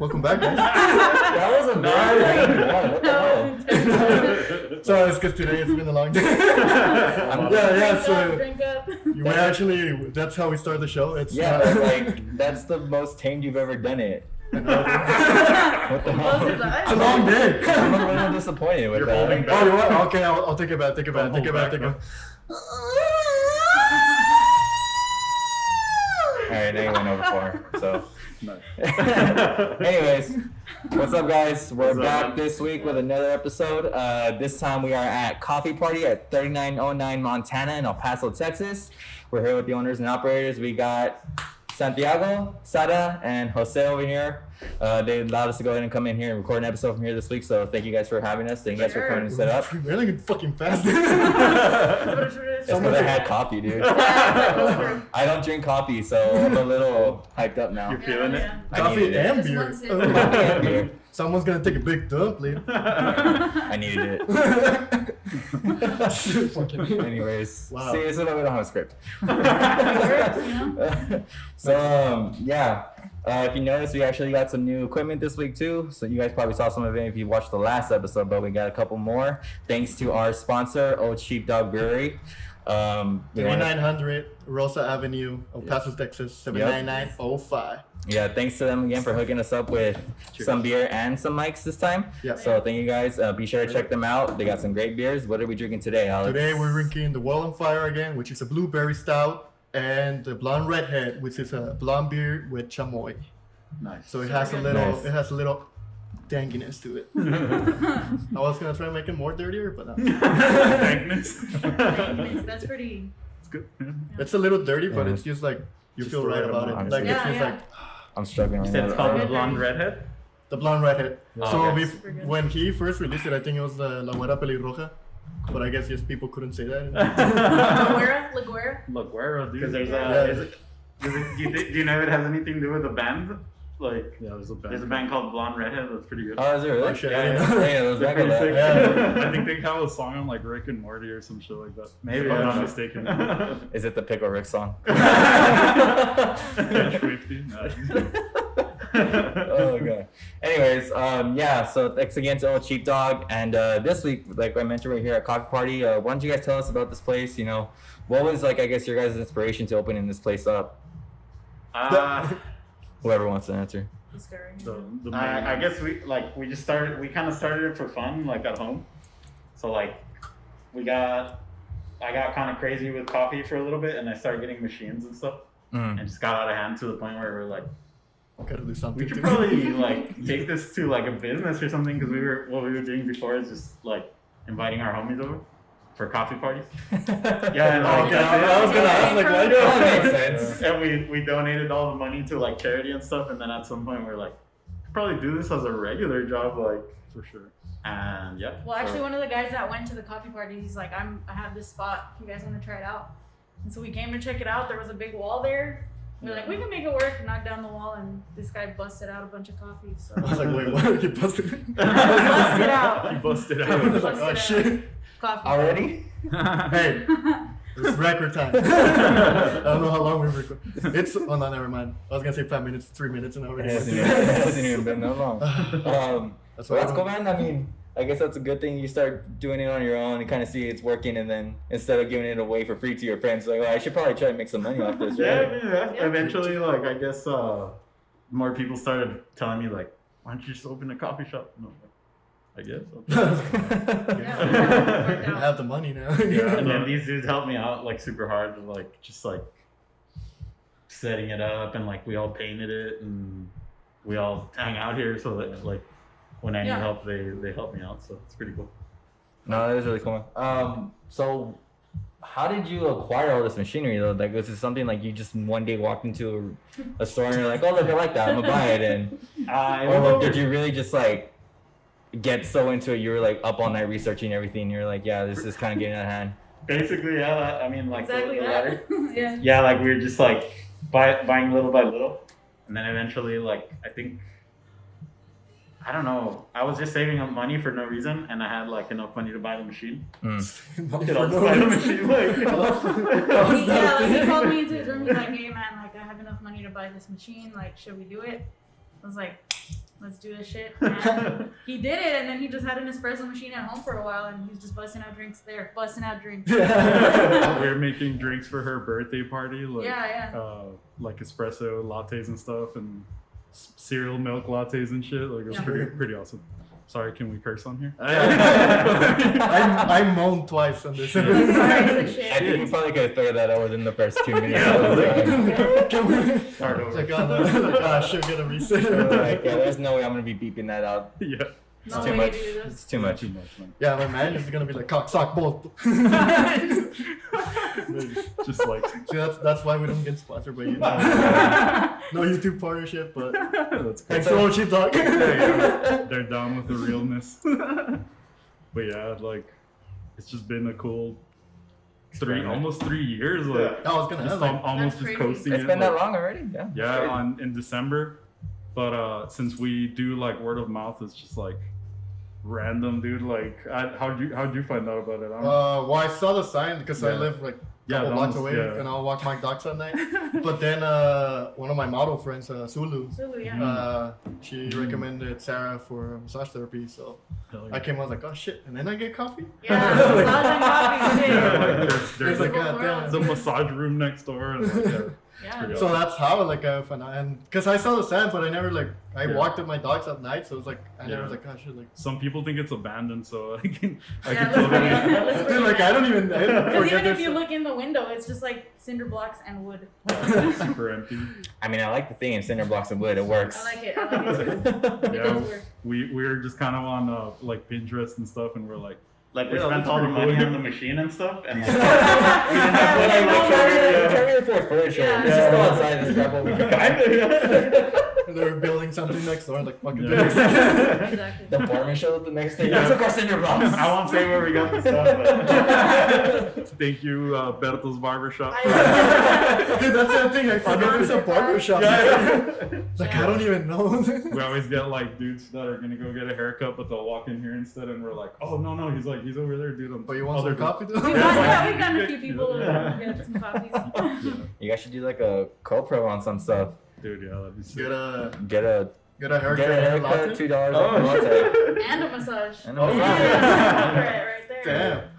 Welcome back, guys. That was a bad What the hell? So it's because today it's been a long day. Drink up. You may actually, that's how we start the show. It's but like that's the most tamed you've ever done it. What the hell? it's a long day. I'm a little disappointed with You're that. holding back. Oh, you what? Okay, I'll take it back. Take it back. Take it back. Take it back. Alright, now you went over for so. Nice. Anyways, what's up, guys? We're What's up, back man? this week with another episode. This time we are at Coffee Party at 3909 Montana in El Paso, Texas. We're here with the owners and operators. We got Santiago, Sara, and Jose over here. They allowed us to go ahead and come in here and record an episode from here this week, so thank you guys for having us. Thank you guys for coming and set up. We're like fucking fast. It's because I had coffee, dude. I don't drink coffee, so I'm a little hyped up now. You're feeling it? Coffee and Just beer. one sip. Coffee and beer. Someone's gonna take a big dump later. I needed it. Fucking- Anyways, Wow. see, this is why we don't have a script. You So, if you noticed, we actually got some new equipment this week too. So you guys probably saw some of it if you watched the last episode, but we got a couple more thanks to our sponsor, Old Sheepdog Brewery. We wanna- 3900 Rosa Avenue, El Paso, Texas, 79905. yeah, thanks to them again for hooking us up with some beer and some mics this time. Yeah. So thank you guys. Be sure to check them out. They got some great beers. What are we drinking today, Alex? Today we're drinking the Wall on Fire again, which is a blueberry stout, and the Blonde Redhead, which is a blonde beer with chamoy. Nice. So it has a Super little, Nice. it has a little danginess to it. I was gonna try and make it more dirtier, but no. Thankness. That's pretty. It's good. It's a little dirty, but Yeah. it's just like you Just feel the right right about it. amount. Like Yeah, it's just yeah. like I'm struggling You right said it's now. called the Okay. Blonde Redhead? the Blonde Redhead. Oh, So okay. Super good. when he first released it, I think it was the La Güera Pelirroja, but I guess just people couldn't say that. Laguera? Look, where are these? Because there's Yeah. do you know if it has anything to do with the band? Like, Yeah, there's a band. there's a band called Blonde Redhead that's pretty good. Oh, is it really? Oh, shit, Yeah, I didn't yeah. know. Yeah, it was They're back on pretty that. sick. I think they have a song on like Rick and Morty or some shit like that. Maybe, if I I'm don't not know. mistaken. Is it the Pickle Rick song? Swifty? No. Oh god. Anyways, so thanks again to Old Sheepdog. And this week, like I mentioned, we're here at Coffee Party. Why don't you guys tell us about this place? You know, what was like, I guess, your guys' inspiration to opening this place up? Whoever wants to answer. The main, I guess we kind of started it for fun, like at home. So like, I got kind of crazy with coffee for a little bit, and I started getting machines and stuff, and just got out of hand to the point where we're like, Gotta do something. we could to probably like take this to like a business or something, because what we were doing before is just like inviting our homies over for coffee parties. Yeah, and, like, Okay, I was gonna ask like why? That makes sense. and we donated all the money to like charity and stuff, and then at some point we're like, we could probably do this as a regular job, like, for sure. and yeah. Well, actually, so- one of the guys that went to the coffee party, he's like, I have this spot. If you guys want to try it out. And so we came to check it out. There was a big wall there. We were like, we can make it work. Knocked down the wall, and this guy busted out a bunch of coffee. So I was like, wait, what? You busted? busted out. He busted I out. was like, oh shit. Coffee. Already? Hey, it's record time. I don't know how long we record. It's oh no, never mind. I was gonna say 5 minutes, 3 minutes, and It already. hasn't even been that long. That's So why that's cool, man. I mean, I guess that's a good thing. You start doing it on your own and kind of see it's working, and then instead of giving it away for free to your friends, like, oh, I should probably try to make some money off this, Yeah, right? Yeah. Eventually, like, I guess more people started telling me, like, why don't you just open a coffee shop? And I'm like, I guess. Okay. I have the money now. And then these dudes helped me out, like, super hard, like, just, like, setting it up, and, like, we all painted it, and we all hang out here, so that, like, when I need Yeah. help, they help me out, so it's pretty cool. No, that is really cool. So how did you acquire all this machinery though? Like, was it something like you just one day walked into a store and you're like, oh look, I like that, I'm gonna buy it, and or did you really just like get so into it you were like up all night researching everything? You're like, yeah, this is kind of getting out of hand. Basically, yeah, I mean, like, Exactly the that. latter. Yeah. Yeah, like, we were just, like, buying little by little, and then eventually, like, I don't know, I was just saving up money for no reason, and I had, like, enough money to buy the machine. For Dude, I'll no just buy the reason. machine, like, He called me into his room. He's like, hey man, like I have enough money to buy this machine. Like, should we do it? I was like, let's do this shit. And he did it, and then he just had an espresso machine at home for a while, and he was just busting out drinks there, busting out drinks. We were making drinks for her birthday party, like like espresso lattes and stuff, and cereal milk lattes and shit. Like it was pretty awesome. Sorry, can we curse on here? I moaned twice on this. I think we probably could have figured that out within the first 2 minutes. Can we Start over. like, I should get a reset. There's no way I'm gonna be beeping that out. Yeah. It's No too way, much. dude. It's too much. Too much, man. Yeah, my man is gonna be like cock sock both. Just like See, that's why we don't get sponsored by you. No YouTube partnership, but that's thanks to Cheap Dog. they're down with the realness. But yeah, like it's just been a cool almost 3 years. Like I was gonna just ask, like, almost That's just crazy. coasting. It's it, been like, that long already. Yeah. Yeah, in December. But since we do like word of mouth, it's just like random, dude. Like, how'd you find out about it? well, I saw the sign because I Yeah. live like Yeah, couple blocks away, yeah. and I'll walk my dogs at night. But then one of my model friends, Sulu, Sulu, yeah. she recommended Sarah for massage therapy, so Hell I came. I was like, oh shit, and then I get coffee. Yeah, massage and coffee, shit. Yeah, like, there's It's like, Both God worlds. the damn. massage room next door. And like, yeah. Yeah. So that's how like I found out, and because I saw the sign, but I never like I Yeah. walked with my dogs at night, so it was like I never Yeah. was like, oh shit, like. Some people think it's abandoned, so I can Yeah, totally. let's Dude, like I don't even I Because forget even if this. you look in the window, it's just like cinder blocks and wood. Super empty. I mean, I like the thing in cinder blocks of wood. It works. I like it. I like it too. It Yeah, does work. we were just kind of on like Pinterest and stuff, and we're like, Like we Yeah, spent that's all the pretty money cool. on the machine and stuff, and like, Carry your Ford furniture. Yeah. Let's just go outside and grab what we can. They were building something next door, like fucking. Yeah. Exactly. The foreman showed up the next day. Yeah. Took our cinder blocks. I won't say where we got the stuff, but Thank you, Berto's Barbershop. Dude, that's the thing. I forget it's a barber shop. Yeah. Like I don't even know. We always get like dudes that are gonna go get a haircut, but they'll walk in here instead, and we're like, oh no, he's over there, dude. But you want some coffee? We've Dude? gotten a few people to get some coffees. Yeah. You guys should do like a co-pro on some stuff. Dude, yeah, that'd be sick. Get a Get a haircut. get a haircut, latte? $2 Oh, a latte. And a massage. And a Oh, massage. Yeah, right there.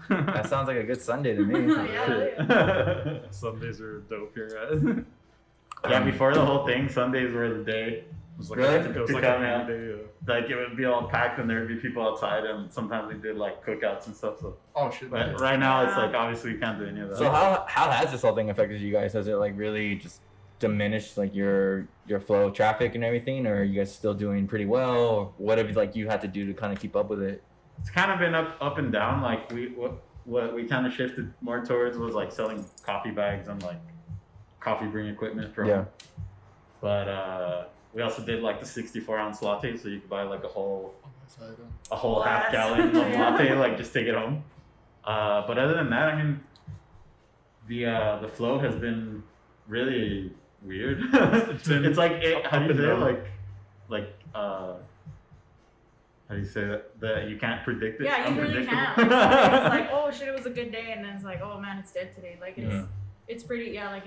Damn. That sounds like a good Sunday to me. Yeah. Sundays are dope here. yeah, before the whole thing, Sundays were the day. It was like Really? it was like Come a out. day. Like it would be all packed, and there would be people outside, and sometimes we did like cookouts and stuff. So, Oh shit. but right now it's like obviously we can't do any of that. So how has this whole thing affected you guys? Has it like really just diminished like your flow of traffic and everything, or are you guys still doing pretty well? Or what have like you had to do to kind of keep up with it? It's kind of been up and down. Like what we kind of shifted more towards was like selling coffee bags and like coffee brewing equipment from. Yeah. But we also did like the 64-ounce latte, so you could buy like a whole Blast. half gallon of Yeah. latte, like just take it home. But other than that, I mean, the flow has been really weird. been It's like how do you up and say it? down. like how do you say that you can't predict it? Yeah, you really Unpredictable. can't. It's like, oh shit, it was a good day, and then it's like, oh man, it's dead today. Like it's Yeah. it's pretty, yeah, like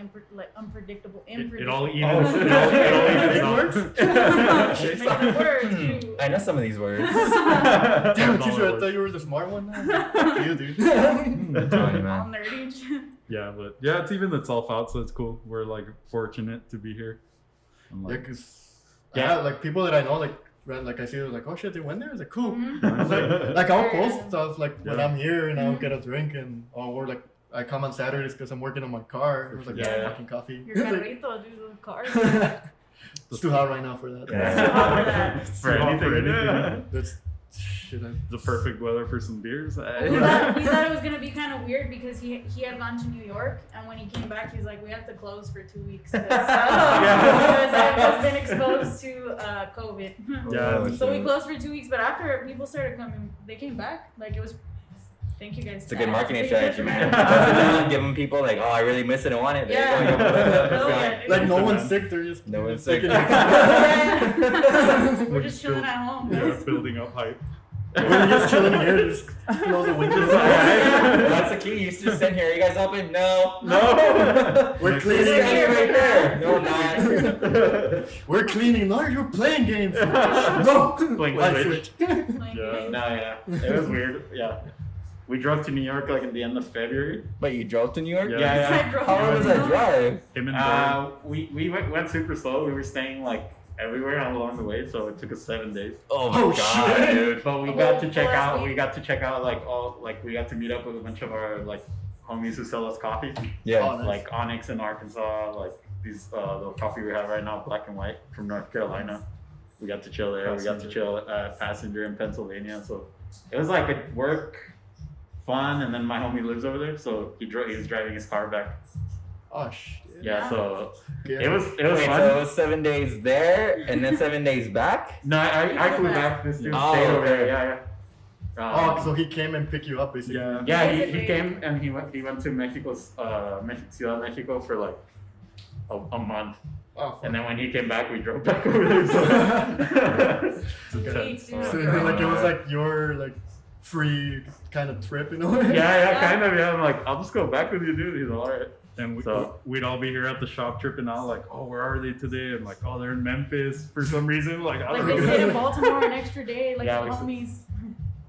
unpredictable. It all Oh, evens. so It all evens it out. works? Make the words, shoot. I know some of these words. Damn it, That's all teacher, it I was. thought you were the smart one. Fuck you, dude. I'm telling you, All man. nerdy. Yeah, but yeah, it's even itself out, so it's cool. We're like fortunate to be here. And, Yeah, like, cause Yeah. like people that I know, like I see, like, oh shit, they went there. It's like cool. Mhm. Like I'll post stuff like when Yeah. I'm here and I'll get a drink or like I come on Saturdays because I'm working on my car. It was like Yeah. fucking coffee. You're carrito, dude, the car. It's too hot right now for that. Yeah. For anything. That's shit. the perfect weather for some beers. We thought it was gonna be kind of weird because he had gone to New York, and when he came back, he was like, "We have to close for 2 weeks because I've been exposed to COVID." Yeah, So we closed for 2 weeks, but after people started coming, they came back. Like it was. Thank you guys. It's a good marketing Thank you. strategy, man. Close it down, giving people like, oh, I really miss it and want it. There Yeah. you go. Let's Oh, go. yeah. Like no Yeah. one's sick. They're just No one's sick. Yeah. We're just chilling at home. Yeah, guys. building up hype. We're just chilling here, just close the windows. That's the key. You just sit here. You guys open? No. We're Next cleaning. Here, right there. No, not. We're cleaning. No, you're playing games. No. Playing Light Switch. Playing Yeah. games. No, yeah, it was weird. Yeah, we drove to New York like at the end of February. But you drove to New York? Yeah. Yeah, How long was that drive? Him and Brian. we went super slow. We were staying like everywhere along the way, so it took us 7 days. Oh Oh, my god, shit. dude. But we Oh, got to check last out. week? We got to check out like all like we got to meet up with a bunch of our like homies who sell us coffee, Yeah. Oh, nice. like Onyx in Arkansas, like these the coffee we have right now, Black and White from North Carolina. We got to chill there. We got to chill at Passenger in Pennsylvania. So it was like a work, fun, and then my homie lives over there, so he was driving his car back. Oh shit. Yeah, so Yeah. it was Wait, fun. so it was 7 days there and then 7 days back? No, I flew back. This dude Oh, stayed over okay. there. Yeah. Oh, so he came and picked you up basically. Yeah. Yeah, he Basically. came and he went to Mexico's Ciudad Mexico for like a month, Oh, fuck. and then when he came back, we drove back over there. So. Sweet, dude. So like it was like your like free kind of trip in a way. yeah, kind of. Yeah, I'm like, I'll just go back with you, dude. He's all right. And So- we'd all be here at the shop tripping out, like, oh, where are they today? And like, oh, they're in Memphis for some reason. Like, I Like don't they know. stayed in Baltimore an extra day, like Yeah, the we- homies.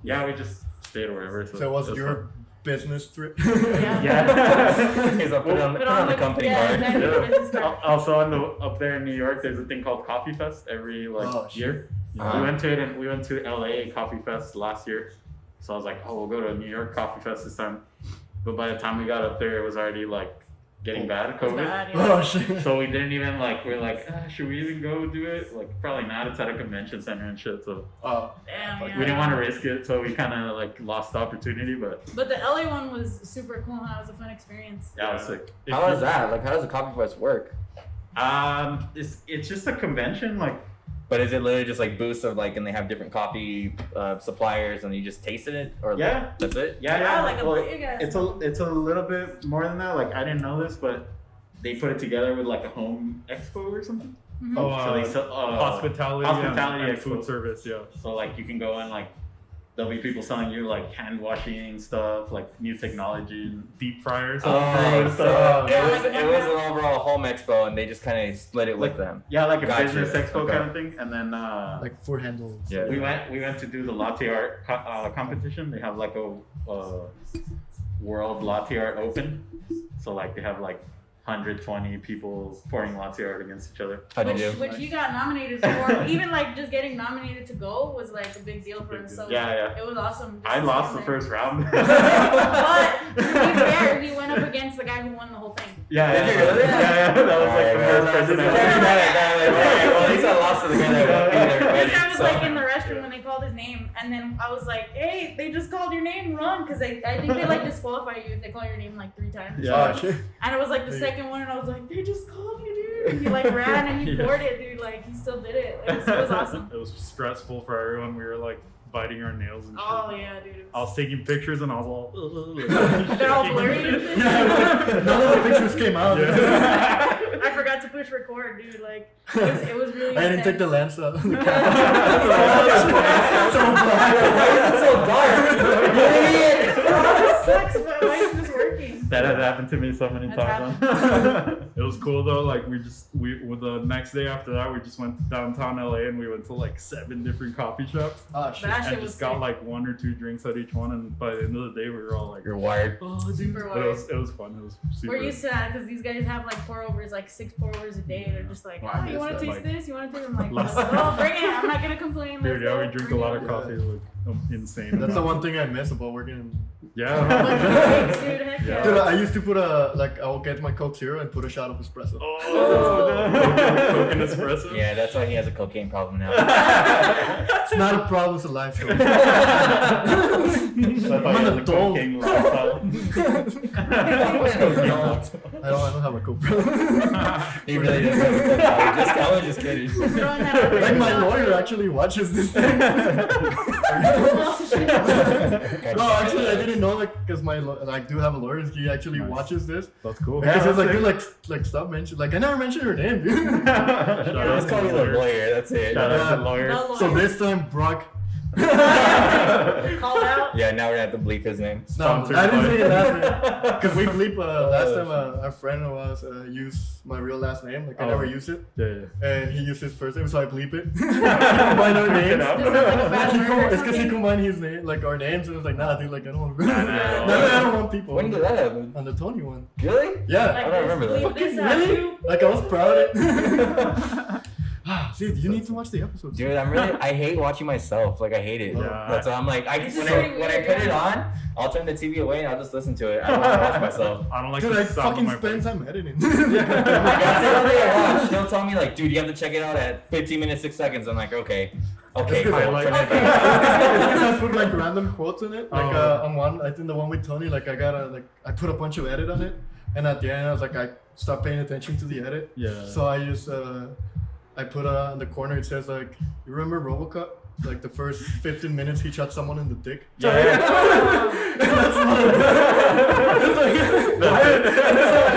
Yeah, we just stayed wherever. So it was your business trip. Yeah. Yeah. He's like, put on the company yeah, card. exactly, Yeah. business card. Also, up there in New York, there's a thing called Coffee Fest every Oh, shit. year. Uh-huh. We went to it, and we went to LA Coffee Fest last year. So I was like, oh, we'll go to New York Coffee Fest this time. But by the time we got up there, it was already like getting bad, It was COVID. bad, yeah. Oh shit. So we didn't even like. We're like, should we even go do it? Like, probably not. It's at a convention center and shit. So Oh. Damn, yeah. we didn't want to risk it. So we kind of like lost the opportunity. But But the LA one was super cool. Huh? It was a fun experience. yeah, it was sick. If How you- is that? Like, how does the coffee fest work? It's just a convention. Like, But is it literally just like booths of like, and they have different coffee suppliers and you just tasted it? Or Yeah. that's it? yeah. Like a Well, big ass. it's a little bit more than that. Like, I didn't know this, but they put it together with like a home expo or something. Mhm. Oh, So they sell hospitality, hospitality and food expo. service, yeah. So like you can go and like there'll be people selling you like hand washing stuff, like new technology. Deep fryers. Oh, Right, so so- it was an overall home expo and they just kind of split it with them. Yeah, like a Gotcha. business expo Okay. kind of thing. And then Like four handles. Yeah. we went to do the latte art competition. They have like a world latte art open. So like they have like 120 people pouring latte art against each other. How'd you do? Which you got nominated for. Even like just getting nominated to go was like a big deal for Big us. deal. So Yeah. it was awesome. just I to lost see the him first round. there. But to be fair, he went up against the guy who won the whole thing. Yeah, Did you really? yeah. That was like the first person Well, ever. at least I lost to the guy that beat This everybody. guy was so- like in the restroom when they called his name, and then I was like, "Hey, they just called your name, run!" Because I think they like disqualify you if they call your name like 3 times. Yeah. Oh shit. And it was like the Yeah. second one, and I was like, "They just called you, dude!" And he like ran and he Yeah. poured it, dude. Like he still did it. It was awesome. It was stressful for everyone. We were like biting our nails and shit. Oh yeah, dude. I was taking pictures and I was all. They're all blurry and shit. Yeah, none of the pictures came out. Yeah. I forgot to push record, dude. Like it was really. I didn't take the intense. lens out of the camera. So black. so dark. It sucks, but why is this working? That has happened to me so many That's times. It was cool though. Like we with the next day after that, we just went to downtown LA and we went to like 7 different coffee shops Oh shit. That shit and was just got sick. like 1 or 2 drinks at each one. And by the end of the day, we were all like, You're wired. oh, dude. Super But wired. it was fun. It was super. We're used to that because these guys have like pour overs, like 6 pour overs a day. They're just like, Well, I oh, you miss want that, to taste like- this? You want to taste? I'm like, let's go, bring it. I'm not gonna complain. Dude, Let's yeah, go, we drink a bring lot it. of coffee. Like insane. That's the amount. one thing I miss about working in. Yeah. Dude, heck Yeah. Dude, yeah. I used to put I'll get my Coke Zero and put a shot of espresso. Oh, Coke and espresso. Yeah, that's why he has a cocaine problem now. It's not a problem, it's a life show. So I thought I'm you an had the adult. cocaine lifestyle. I don't have a Coke problem. He really does have a cocaine problem. I was just kidding. Throwing that out there. Like my lawyer actually watches this thing. No, actually, I didn't know because I do have a lawyer. He actually Nice. watches this That's cool. because he's like, that's dude, like stop mentioning. Like I never mentioned your name, dude. Shout out Let's to call the you the lawyer. lawyer. That's it. Shout out to Yeah. the lawyer. No So lawyer. this time, Brock Called out. Yeah, now we're gonna have to bleep his name. No, Sponsored I didn't by- say it last name. Because we bleep last time a friend of ours used my real last name. Like I never use it. Yeah. And he used his first name, so I bleep it. He combined our names. Just sounds like a bad word or It's because he something. combined his name, like our names, and it was like, nah, dude, like I don't want to. Nah. I don't want people. When did that happen? On the Tony one. Really? Yeah. Like I don't remember that. this, bleep Fucking this out really? too. Like I was proud of it. See, you need to watch the episodes. Dude, I hate watching myself. Like I hate it. Yeah. That's why I'm like, This is when pretty I weird, put it yeah. on, I'll turn the TV away and I'll just listen to it. I don't want to watch myself. I don't like Dude, the I sound of fucking my spend voice. time editing. That's the only thing I watch. They'll tell me like, dude, you have to check it out at 15 minutes 6 seconds. I'm like, okay, It's 'cause fine. I like- turn it it's back. 'cause I put like random quotes in it. Like Oh. on one, I think the one with Tony, like I put a bunch of edit on it, and at the end I was like, I stopped paying attention to the edit. Yeah. So I just I put in the corner it says like, you remember RoboCop? Like the first 15 minutes he shot someone in the dick. Yeah. That's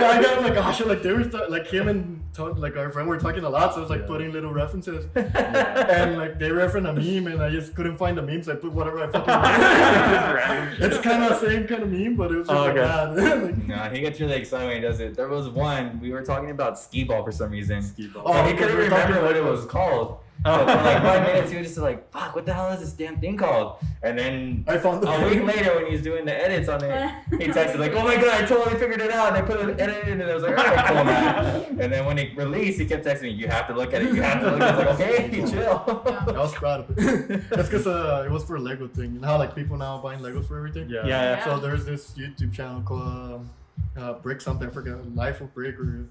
what I got like, oh shit, like they were like him and like our friend were talking a lot, so I was like Yeah. putting little references, and like they referenced a meme, and I just couldn't find the memes. So I put whatever I fucking. It's kind of the same kind of meme, but it was just Oh, like okay. that. Like, No, he gets really excited when he does it. There was one, we were talking about skee ball for some reason. Skee-ball. Oh, And he because couldn't we were talking remember what it about- was called. So for like 5 minutes, he was just like, fuck, what the hell is this damn thing called? And then I found the a week later, when he's doing the edits on it, he texted like, "Oh my god, I totally figured it out." And I put an edit in, and I was like, "Alright, cool, man." And then when it released, he kept texting me, "You have to look at it. You have to look." I was like, "Okay, chill." I was proud of it. That's because it was for a Lego thing. You know how like people now buying Legos for everything. Yeah. Yeah. So there's this YouTube channel called Brick something, I forget, Life of Brick or.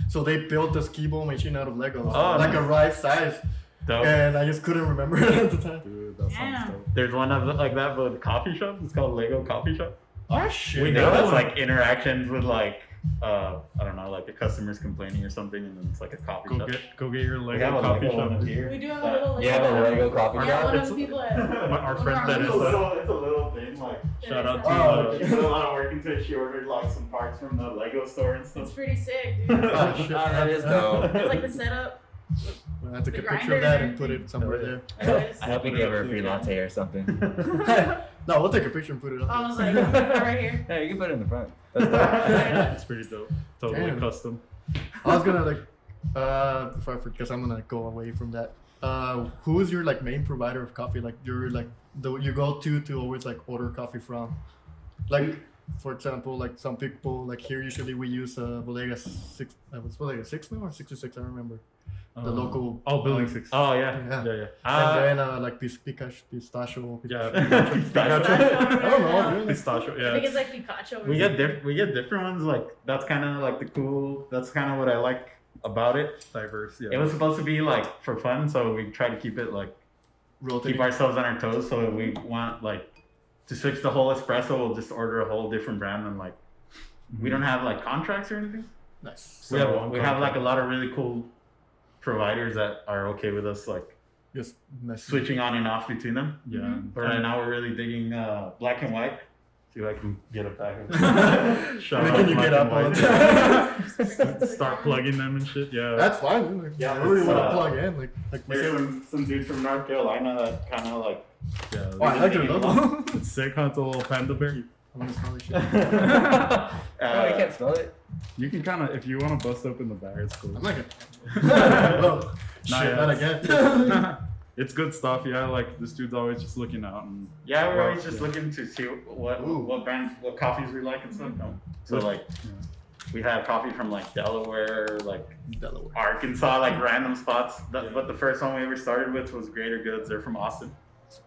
So they built this skee ball machine out of Legos, Oh, like nice. a right size, Dope. and I just couldn't remember it at the time. Dude, that sounds Yeah. dope. There's one of like that with a coffee shop. It's called Lego Coffee Shop. Oh shit! We know that's like interactions with like I don't know, like the customers complaining or something, and then it's like a coffee shop. Go get your We have Lego a coffee Lego shop. one here. We do have a little. You have a Lego coffee Yeah, shop? one of It's- the people at our friend one of Dennis, our- It's a little thing like. Shout out Oh, to okay. She did a lot of work into it. She ordered like some parts from the Lego store and It's stuff. pretty sick, dude. Oh shit! Oh, that is dope. It's like the setup. I took The a picture grinder of that and and put it somewhere there. I hope he gave her a free latte or something. No, we'll take a picture and put it up. I was like, right here. Yeah, you can put it in the front. That's dope. It's pretty dope. Totally Damn. custom. I was gonna like, because I'm gonna go away from that. Who is your like main provider of coffee? Like you're like you go to always like order coffee from, like for example, like some people like here usually we use Bodega 6. Was Bodega 6 now or 66? I don't remember. The local. Oh, Building 6. Oh yeah. Yeah. Yeah, yeah. And then like pistachio. Yeah. I don't know. Really. Pistachio, I yeah. think it's like Pikachu. We get different ones. Like that's kind of like the cool. That's kind of what I like about it. diverse, yeah. It was supposed to be like for fun, so we try to keep it like Rotating. keep ourselves on our toes. So if we want like to switch the whole espresso, we'll just order a whole different brand and like we don't have like contracts or anything. Nice. So we have like a lot of really cool providers that are okay with us like Just mess. switching on and off between them. Yeah. But right now we're really digging black and white. See if I can get it back. Shout Making out you Black get up and on White. it. Start plugging them and shit, yeah. That's fine. Dude. Like, Yeah, I really it's, want to uh, plug in. Like There's some dudes from North Carolina that kind of like. Yeah, Oh, I like your logo. it's sick, huh? It's a little panda bear. I'm gonna smell this shit. Oh, you can't smell it. You can kind of, if you want to bust open the bag, it's cool. I'm not gonna. Whoa. Nah, Shit, yeah, not again. It's good stuff, yeah. Like this dude's always just looking out and Yeah, we're always Yeah. just looking to see what Ooh. brands, what coffees we like and stuff. So Which- like, we have coffee from like Delaware, like Delaware. Arkansas, like random spots. Yeah. But the first one we ever started with was Greater Goods. They're from Austin.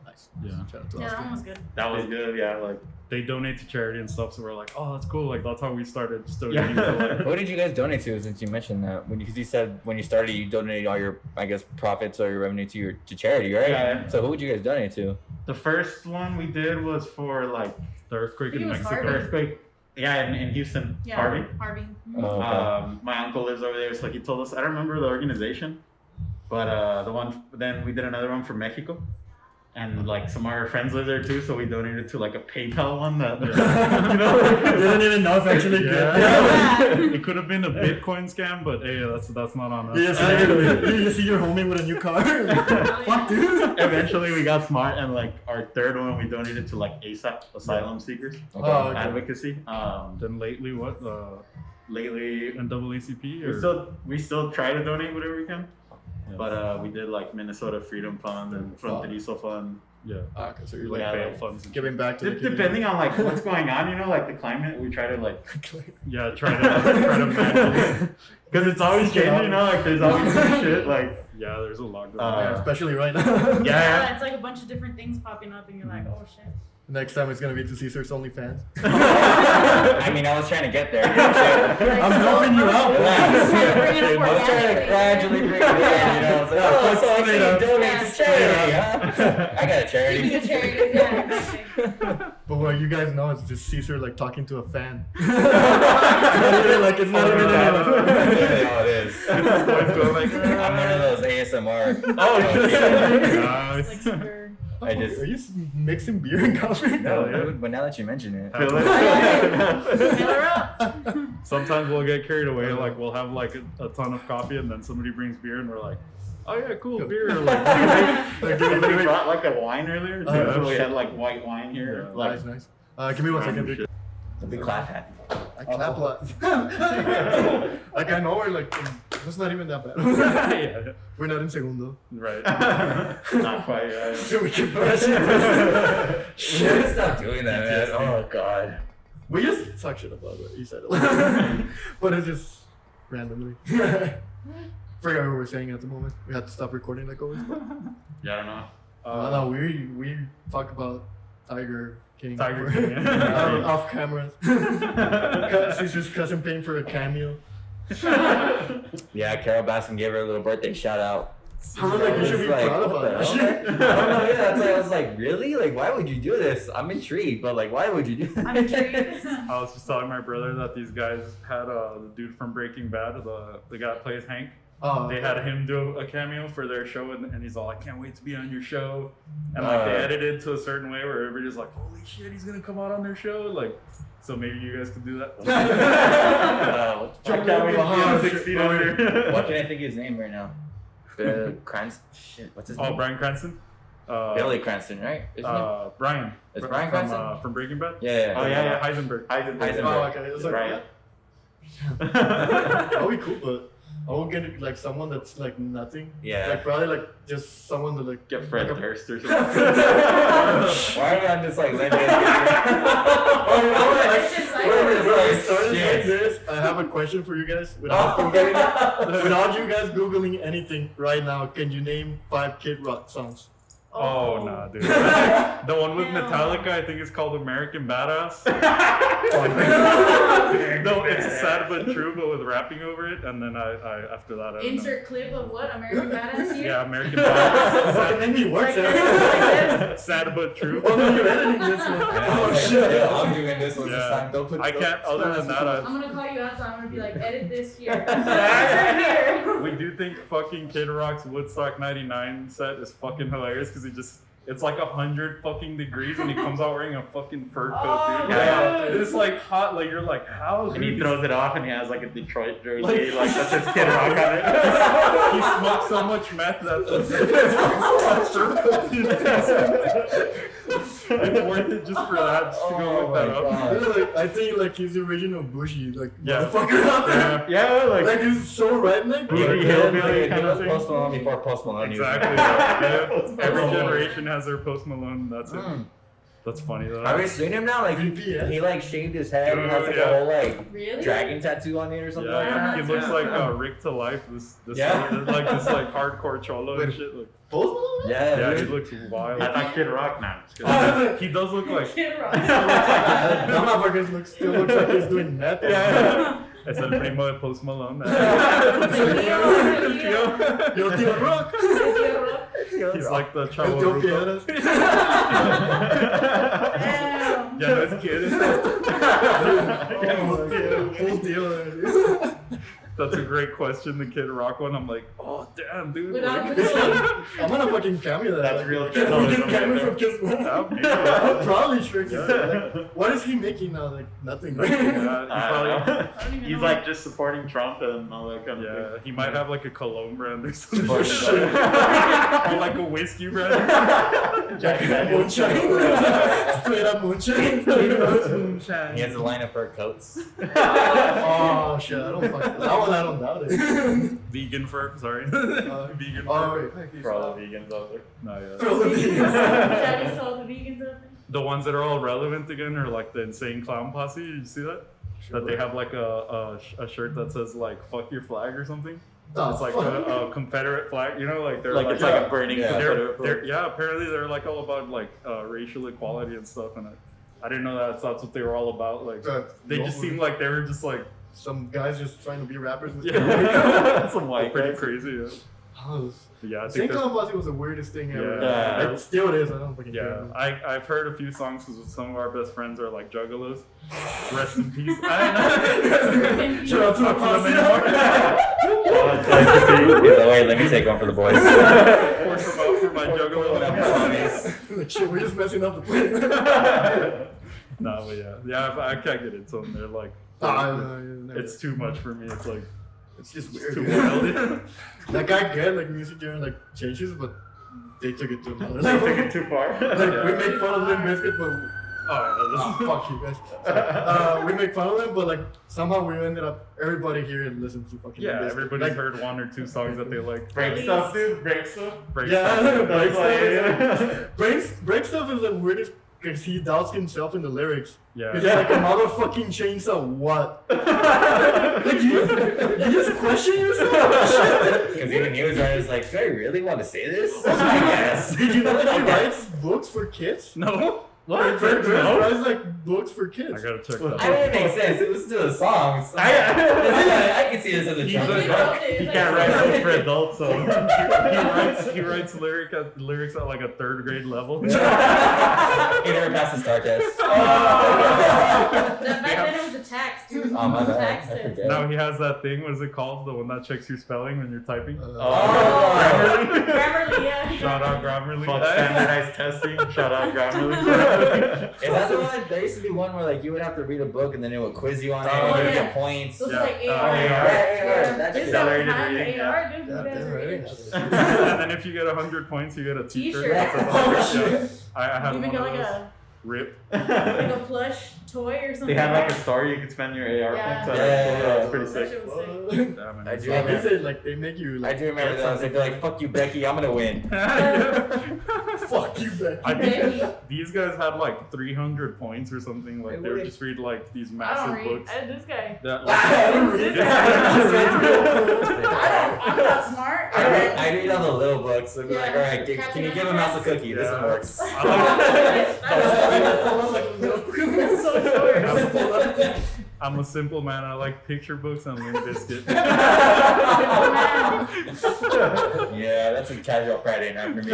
Nice. yeah. Shout out to Yeah, that Austin. one was good. That was good. Yeah, like They donate to charity and stuff, so we're like, oh, that's cool. Like that's how we started. Just Yeah. donating to like, What did you guys donate to? Since you mentioned that, because you said when you started, you donated all your, I guess, profits or your revenue to charity, right? Yeah. So who would you guys donate to? the first one we did was for like the earthquake I think in it was Mexico. Harvey. earthquake. Yeah, in Houston, Yeah, Harvey. Harvey. Oh, okay. My uncle lives over there, so he told us. I don't remember the organization, but the one. Then we did another one for Mexico. And like some of our friends live there too, so we donated to like a PayPal one that you didn't even know if actually good. It could have been a Bitcoin scam, but hey, that's not on us. You see your homie with a new car. Fuck, dude. Eventually, we got smart, and like our third one, we donated to like ASAP asylum seekers advocacy. Then lately, what? Lately, NAACP? We still try to donate whatever we can. But we did like Minnesota Freedom Fund and Fronterizo Fund. Yeah. Okay, so you're like bail funds. giving back to the depending on like what's going on, like the climate, we try to like try to manage because it's always changing, like there's always new shit like there's a lot especially right now. It's like a bunch of different things popping up and you're like, oh shit. Next time it's gonna be to Caesar's OnlyFans. I mean, I was trying to get there. I'm helping you out. I was trying to gradually bring it in. I was like, so I can donate to charity, huh? I got a charity. But what you guys know is just Caesar like talking to a fan. It's not even That's how it is. I'm one of those ASMR. I just. Are you mixing beer and coffee? No, dude, but now that you mention it. Sometimes we'll get carried away, like we'll have like a ton of coffee and then somebody brings beer and we're like, oh yeah, cool, beer. We brought like a wine earlier. So we had like white wine here. Nice. Give me 1 second, dude. The big clap hat. I clap a lot. Like I know we're like, it's not even that bad. We're not in segundo. Right. Not quite. We can brush Shit, stop doing that, man. Oh god. We just talk shit about what you said. But it's just randomly. Forgot what we were saying at the moment. We had to stop recording like always. Yeah, I don't know. No, we talk about Tiger King. Off cameras. Caesar's cousin paying for a cameo. Yeah, Carol Baskin gave her a little birthday shout out. I was like, you should be proud about that. I don't know, yeah, that's why I was like, really? Like, why would you do this? I'm intrigued, but like, why would you do this? I'm intrigued. I was just telling my brother that these guys had the dude from Breaking Bad, the guy that plays Hank. They had him do a cameo for their show, and he's all, I can't wait to be on your show. And like they edited to a certain way where everybody's like, holy shit, he's gonna come out on their show. Like, so maybe you guys could do that. What can I think of his name right now? Cranston. Shit, what's his name? Oh, Bryan Cranston. Billy Cranston, right? Brian. Is Bryan Cranston from Breaking Bad? Yeah. Oh yeah. Heisenberg. Oh, okay. It was like, Right. That'll be cool, but I will get like someone that's like nothing. Yeah. Like probably like just someone to like Get Fred Durst or something. Why am I just like letting you this? I have a question for you guys. Without you guys googling anything right now, can you name 5 Kid Rock songs? Oh, nah, dude. The one with Metallica, I think it's called American Badass. No, it's sad but true, but with rapping over it. And then I after that, I don't Insert clip of what? American Badass here? Yeah, American Badass. Fucking make me work, Sad but true. Oh no, you're editing this one. Oh shit! Yeah, I'm doing this one this time. Don't put. I can't. Other than that, I'm gonna call you out, so I'm gonna be like, edit this here. Here. we do think fucking Kid Rock's Woodstock '99 set is fucking hilarious because it's like 100 fucking degrees and he comes out wearing a fucking fur coat, dude. Yeah. It's like hot, like you're like, how? And he throws it off and he has like a Detroit jersey, like that says Kid Rock on it. He smoked so much meth that it's worth it just for that, just to go look that up. Like, I think like he's the original Bushy, like Yeah. motherfucker out there. Yeah, Like he's so redneck. Booty hillbilly kind of thing. Post Malone before Post Malone. Exactly. Yeah. Every generation has their Post Malone. That's it. That's funny though. Have you seen him now? Like he like shaved his head and has like a whole like Really? dragon tattoo on it or something like Yeah, that. he looks like Rick to life. This Yeah. like this like hardcore cholo and shit. Like, Post Malone? Yeah, he dude. looks wild. I thought Kid Rock now. He does look like. Kid Rock. That motherfucker still looks like he's doing meth. I said primo de Post Malone. Yo, Tío Rock. He's like the El chavo. Tío Ruco. Piedras. Damn. Yeah, this kid. Full deal. That's a great question. The Kid Rock one. I'm like, oh damn, dude. Without Like, I'm gonna fucking cameo that. That's real Can we get cameo from Kiss? yeah, I'm probably sure. Yeah. Like, what is he making now? Like nothing. he probably, I don't even He's know. like just supporting Trump and all that kind of yeah, thing. he might have like a cologne brand or something. For or sure. like a whiskey brand. Jack Daniels. Moonshine. Straight up moonshine. Moonshine. He has a line of fur coats. Oh shit! I don't fuck that one. I don't doubt it. Vegan fur, sorry. Vegan Oh fur. wait. For all the vegans out there. No, yeah. For all the vegans. Daddy saw the vegans out there. The ones that are all relevant again are like the Insane Clown Posse. Did you see that? That they have like a shirt that says like "fuck your flag" or something. It's like a Confederate flag, you know, like they're Like it's like a burning Yeah. Confederate flag. yeah, apparently they're like all about like racial equality and stuff, and I didn't know that's what they were all about. Like they just seemed like they were just like some guys just trying to be rappers. With some white pretty crazy. Yeah, yeah I St. think Clown Posse was the weirdest thing ever. Yeah. It still is. I don't fucking yeah, care. I've heard a few songs because some of our best friends are like juggalos. Rest in peace. Shout out to the Posse. Wait, let me take one for the boys. Pour some out for my juggalo. Like shit, we're just messing up the place. No, but yeah, I can't get into them. They're like, it's too much for me. It's like It's just it's weird. too wild. Like I get like music during like changes, but they took it too far. They Like, took it too far. we make fun of Limp Bizkit, but Oh, fuck you guys. Sorry. We make fun of them, but like somehow we ended up everybody here and listens to fucking yeah, Limp Bizkit. everybody's Like, heard one or two songs that they like. Break stuff, dude. Break stuff. Break Yeah, stuff. break stuff. That's Break stuff is the weirdest because he doubts himself in the lyrics. Yeah. It's like a motherfucking chainsaw. What? Like you just question yourself. Because even he was like, do I really want to say this? I guess. Did you know that he writes books for kids? No. What? There's like books for I kids. gotta check I that. mean, it makes sense. Listen to the songs. I can see this as a He's children's a- book. He can't write books for adults, so He writes lyrics at like a third grade level. He never passed the STAR test. Back then it was a tax, dude. Oh my bad. Tax I it. forget. Now he has that thing. What is it called? The one that checks your spelling when you're typing. Oh. Grammarly, yeah. Shout out Grammarly. fuck standardized testing. Shout out Grammarly. Is that the one? There used to be one where like you would have to read a book and then it would quiz you on it Oh, and give yeah. you points. Those Yeah. are like AR. AR. Yeah, that's Is accelerated that behind reading, the AR, dude? You God guys damn are right. idiots. And then if you get 100 points, you get a T-shirt. T-shirt. Oh shit. I had You one even of got those. like a Rip. plush toy or something. They had like a store you could spend your AR Yeah. points on. Yeah. That was pretty That sick. shit was sick. Damn it. I do Yeah, remember. they say like they make you I like do remember get those. They'd be like, "Fuck you, Becky. I'm gonna win." fuck you back. I Becky. think these guys had like 300 points or something. Like they would Wait. just read like these I don't massive read. books. This guy. That, This I I'm not smart. read all the little books. I'd be like, Yeah. "All right, can you give a mouse a cookie? This one Yeah. works." That's so short. I'm a simple man. I like picture books and Limp Bizkit. Yeah, that's a casual Friday night for me.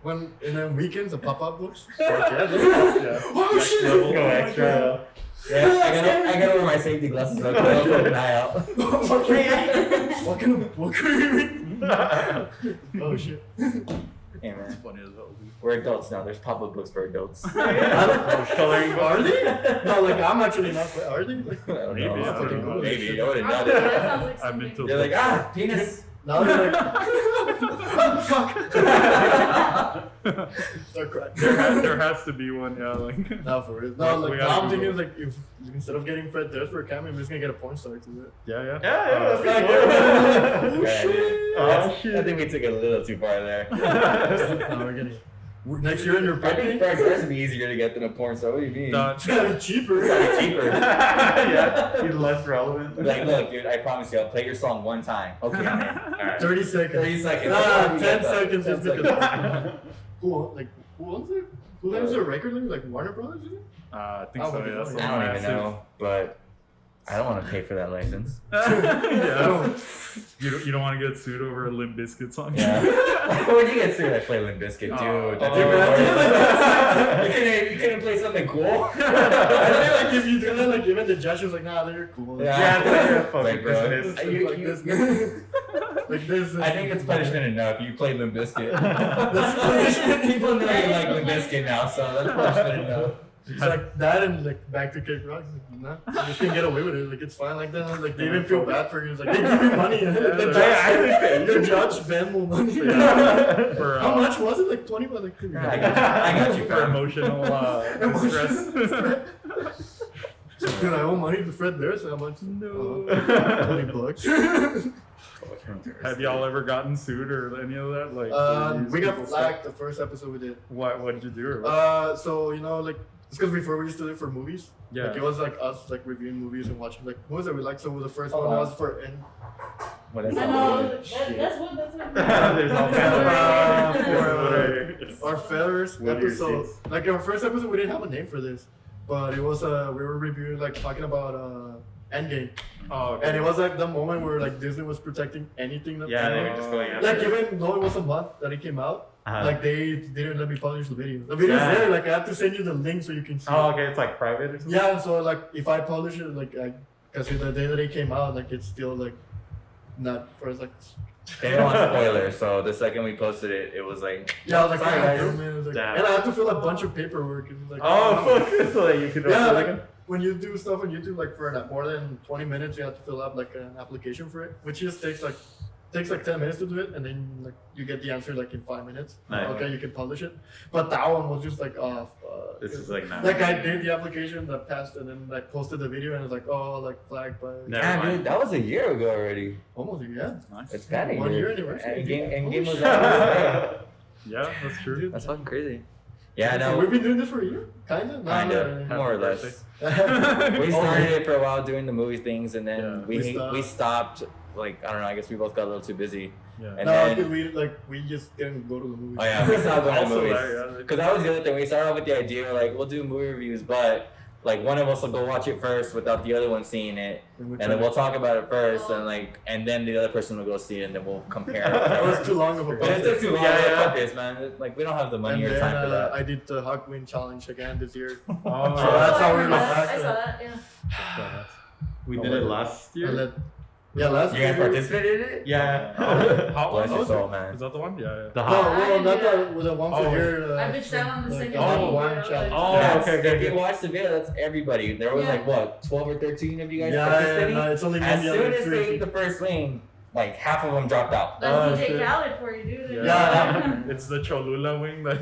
When and then weekends the pop-up books. Yeah. Oh shit! Go extra. Yeah, I gotta wear my safety glasses. So I can keep an eye out. What kind of book are you reading? Oh shit! Hey man, Funny as hell. Dude. we're adults now. There's pop-up books for adults. Coloring book. Are they? No, like I'm actually not. Are they? Like, I don't Maybe, know. I don't know. Maybe. I wouldn't Probably, doubt it. that sounds like I've been something. to- They're like, penis. now they're like, fuck. Start crying. There has to be one, yeah. Like, No, for real. No, We like gotta now I'm Google. thinking like if instead of getting Fred Durst for a cameo, I'm just gonna get a porn star to do it. yeah. Yeah, that's pretty Oh Yeah, shit! Oh, I think we took it a little too far there. No, we're getting next year in your I think birthday. Fred Durst would be easier to get than a porn star. What do you mean? It's gotta be cheaper. It's cheaper. yeah, he's less relevant. Like, look, dude, I promise you, I'll play your song one time. Okay, I'm in. Alright. 30 seconds. 30 seconds. Nah, You 10 get that. seconds 10 just seconds. because. Who owns it? Who owns the record label? Like Warner Brothers? Is it? I think Oh, so, okay. yeah. I Some I don't even massive- know, but I don't want to pay for that license. Yeah. You don't want to get sued over a Limp Bizkit song? Yeah. Where'd you get sued? I play Limp Bizkit, dude. Oh. That's you couldn't play something cool? I think like if you do that, like even the judge was like, nah, they're cool. Yeah. Like, bro. Like this. I think it's punishment enough. You played Limp Bizkit. That's punishment. People know you like Limp Bizkit now, so that's punishment enough. It's like that and like back to Cape Rock. Like, nah, you just can get away with it. Like it's fine like that. Like they even feel bad for you. It's like they give you money. The judge spent more money. For, how much was it? Like 20 bucks. Like, I got you for emotional stress. Dude, I owe money to Fred there, so how much? No. 20 bucks. Have y'all ever gotten sued or any of that? Like, we got flagged the first episode we did. What did you do? So you know, like it's because before we used to do it for movies. Yeah. Like it was like us like reviewing movies and watching like movies that we like. So the first one was for What I is know. that? That's what. There's all for our first episode. Like our first episode, we didn't have a name for this, but it was we were reviewing like talking about Endgame. Oh, okay. And it was like the moment where like Disney was protecting anything that Yeah, they were just going after like it. even though it was a month that it came out, like they didn't let me publish the video. The video's Yeah. there, like I have to send you the link so you can see Oh, it. okay, it's like private or something? Yeah, so like if I publish it, like because the day that it came out, like it's still like not for like They don't want spoilers, so the second we posted it, it was like, yeah, I was like, sorry, "Ah, guys." damn, man." It was like- Damn. and I had to fill a bunch of paperwork and like Oh, so that you could yeah, like, like when you do stuff on YouTube, like for more than 20 minutes, you have to fill out like an application for it, which just takes like 10 minutes to do it, and then like you get the answer like in 5 minutes. Nice. Okay, you can publish it. But that one was just like this is like not. like I did the application that passed, and then I posted the video, and it was like like flagged by Never yeah, mind. dude, that was a year ago already. almost yeah. It's bad a 1 year year. anniversary. Endgame was Holy out. Yeah, that's true. That's fucking crazy. Yeah, So no, we've been doing this for a year, kinda. kinda, more or less. We started it for a while doing the movie things, and then Yeah. we stopped. Like I don't know. I guess we both got a little too busy. Yeah. And No, then, because we just didn't go to the movies. oh yeah, we stopped going to Also movies. that, yeah. Because that was the other thing. We started off with the idea like we'll do movie reviews, but like one of us will go watch it first without the other one seeing it, and then we'll talk about it first, and then the other person will go see it, and then we'll compare. That was too long of a But it took too long. Yeah, Like, yeah. fuck this, man. Like we don't have the money And or then time for that. I did the Hawk Wing challenge again this year. Oh, So that's how I we're remember like that. back I to saw that. that. Yeah. We did it last I year? let, yeah, last You year. guys participated in it? Yeah. Hot Bless one? your soul, man. Is that the one? Yeah. The No, hot. well, not the one for Oh. here. I bitched out on the second Hawk video. Wing challenge. Oh, That's- okay, If you watch the video, that's everybody. There was Yeah. like what, 12 or 13 of you guys Yeah, participating? no, it's only me As and the soon other as they ate three. the first wing, like half of them dropped out. That's Oh, DJ shit. Khaled for you, dude. Yeah. It's the Cholula wing that.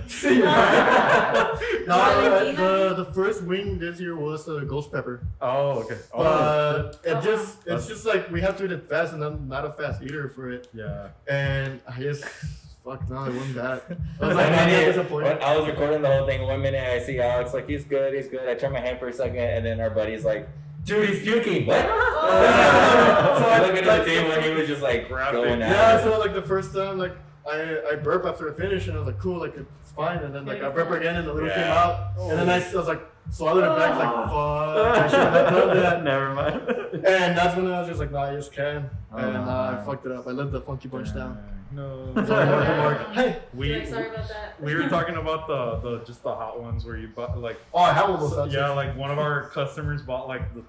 No, the first wing this year was ghost pepper. Oh, okay. But it's That's- just like we have to eat it fast, and I'm not a fast eater for it. Yeah. And I just, fuck no, it wasn't that. I was One like, I'm minute, disappointed. when I was recording the whole thing. 1 minute, I see Alex like he's good. I turn my hand for a second, and then our buddy's like, "Dude, he's puking." What? So I look at the table, and he was just like going at Yeah, it. so like the first time, like I burp after I finish, and I was like, cool, like it's fine. And then like I burp again, and the little came out, and then I was like swallowed it back, like fuck, I should have done that. Never mind. And that's when I was just like, nah, I just can, Oh, and no. I fucked it up. I let the funky bunch down. No. So Mark, hey, We Sorry about that. we were talking about the just the hot ones where you bought like oh, I have all those. so- outside. yeah, like one of our customers bought like the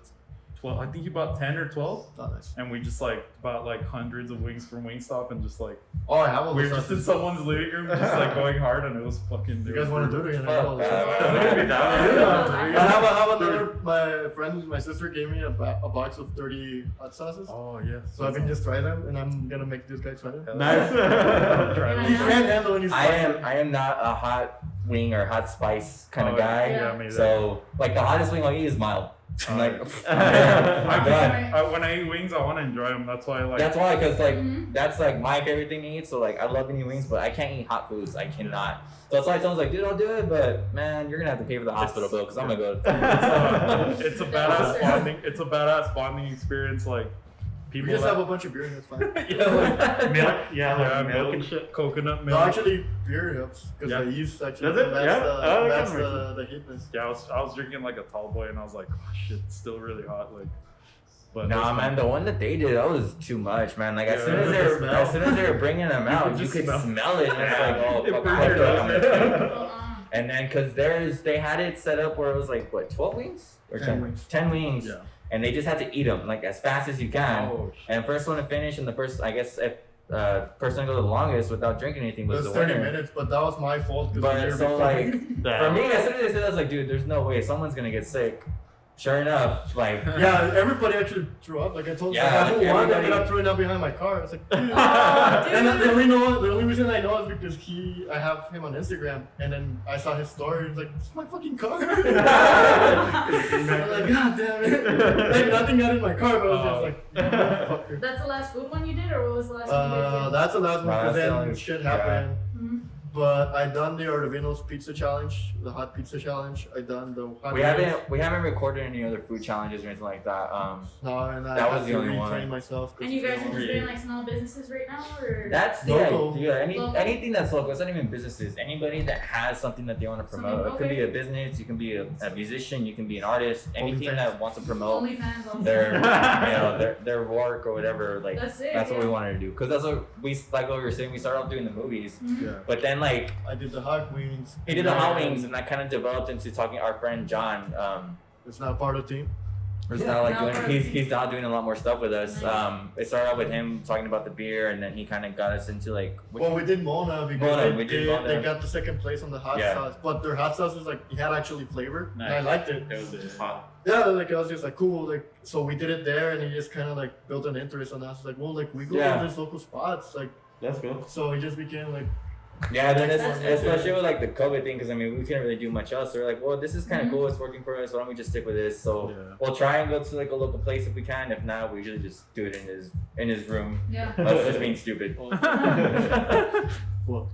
12. I think he bought 10 or 12, Oh, nice. and we just like bought like hundreds of wings from Wingstop and just like Oh, I have all we those. were just in outside. someone's living room just like going hard, and it was fucking. You guys want to do it again? I have all those. Fuck I have another. My friend, my sister gave me a box of 30 hot sauces. Oh yes. So I can just try them, and I'm gonna make this guy try them. Nice. Try He it. can't handle any spice. I am not a hot wing or hot spice kind of Oh, guy. Yeah, me So like the hottest wing I'll eat is mild. I'm like, I'm done. when I eat wings, I want to enjoy them. That's why, like, That's why, cause like Mhm. that's like my favorite thing to eat. So like I love eating wings, but I can't eat hot foods. I cannot. So that's why I told him like, dude, I'll do it, but man, you're gonna have to pay for the hospital bill because I'm gonna go. it's a badass bonding. It's a badass bonding experience. Like We people just that, have a bunch of beer, and it's fine. yeah, like Milk? Yeah, like yeah, milk and shit. coconut No, milk. actually, beer helps because Yeah. the yeast actually Does it? combats Yeah? the, Oh, combats I can the heatness. Yeah, I was drinking like a tall boy, and I was like, oh shit, it's still really hot. Like, But Nah, man, the one that they did, that was too much, man. Like, as soon as they were bringing them out, you could smell it. And it's like, oh, fuck, and then, because they had it set up where it was like, what, 12 wings? Or 10 wings. 10 wings. Yeah. And they just had to eat them, like, as fast as you can. Oh, and first one to finish, and the first, I guess, person to go the longest without drinking anything was It was the 30 winner. minutes, but that was my fault. But so, like, for me, as soon as they said that, I was like, dude, there's no way. Someone's going to get sick. Sure enough, like... Yeah, everybody actually threw up. Like, I told Yeah, I one ended up throwing up behind my car. It's like, dude. Oh, And dude. the only reason I know is because I have him on Instagram, and then I saw his story. It's like, it's my fucking car. I was like, God damn it! Like, nothing got in my car, but I was just like, motherfucker. That's the last food one you did, or what was the last one you did? That's the last one, Wow, because that's the then only- shit yeah. happened. Mhm. But I done the Ordovino's pizza challenge, the hot pizza challenge. I done the hot We wings. haven't recorded any other food challenges or anything like that. No, and I That was had the to only one. retrain myself. 'cause And you guys are it's just doing like small businesses right now, or? That's the Local. idea. Local. Anything that's local. It's not even businesses. Anybody that has something that they want to promote. Something, It could be okay. a business. You can be a musician. You can be an artist. Anything OnlyFans. that wants to promote OnlyFans also. their work or whatever. Like That's it. that's what we yeah. wanted to do. Because that's what we like. What we were saying. We started off doing the movies, Mhm. Yeah. but then like I did the hot wings. he did the hot wings, and that kind of developed into talking. Our friend John. It's not part of the team. He's Yeah. now like Now doing. part of He's now doing a lot more stuff with us. Nice. It started out with him talking about the beer, and then he kind of got us into like. Well, we did Mona because Mona, we did Mona. they got the second place on the hot Yeah. sauce. But their hot sauce was like, it had actually flavor. And I Nice. liked it. It was just hot. Yeah, like I was just like, cool. Like, so we did it there, and he just kind of like built an interest on us. Like, well, like we go Yeah. to these local spots. Like, That's cool. so it just became like, Yeah, then That's especially with like the COVID thing, because I mean we couldn't really do much else. So we're like, well, this is kind of Mhm. cool. It's working for us. Why don't we just stick with this? So Yeah. we'll try and go to like a local place if we can. If not, we usually just do it in his room. Yeah. Us just being stupid. well,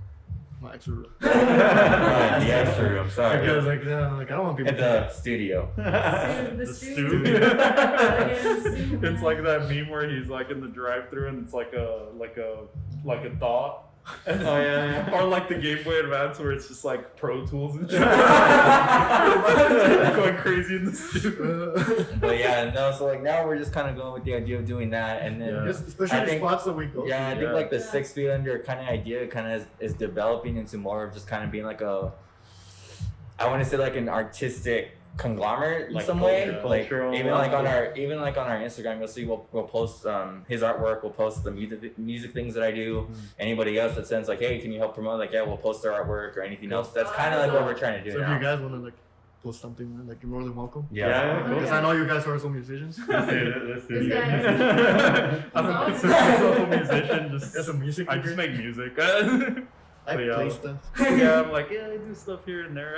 my extra room. The extra room. Sorry. Because like, I don't want people At the studio. The The stew. stew. Yeah, It's like that meme where he's like in the drive-through and it's like a thought. Oh yeah. Or like the Game Boy Advance where it's just like Pro Tools and shit. Going crazy in the stew. But yeah, no. So like now we're just kind of going with the idea of doing that, and then Yeah. Just especially I the think- spots that we go yeah, I to. think like the Yeah. 6 feet under kind of idea kind of is developing into more of just kind of being like I want to say like an artistic conglomerate in Like some way. culture- Like cultural, even like on yeah. our Instagram, you'll see we'll post his artwork. We'll post the music things that I do. Anybody else that sends like, hey, can you help promote? Like, yeah, we'll post their artwork or anything else. That's kind of like what we're trying to do So if now. you guys want to like post something, like you're more than welcome. Yeah. cool. Because I know you guys are also musicians. Let's do it. Let's do This it. guy- I don't Oh, consider myself a musician. That's Just some music. I just maker. make music. I yeah. play stuff. Yeah, I'm like, yeah, I do stuff here and there.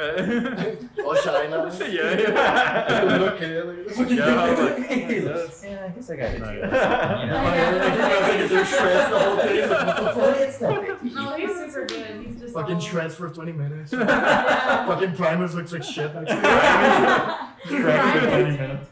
Oh, China. yeah, yeah. Look at it. Like, Yeah, I'm like, that's- Yeah, I guess I got it. Nice. You Oh, know? yeah, like, they're shreds the whole thing. Like, what the fuck? It's not No, he's super good. He's just Fucking all... shreds for 20 minutes. Yeah. Fucking primers looks like shit. Like, Shrek for 20 minutes.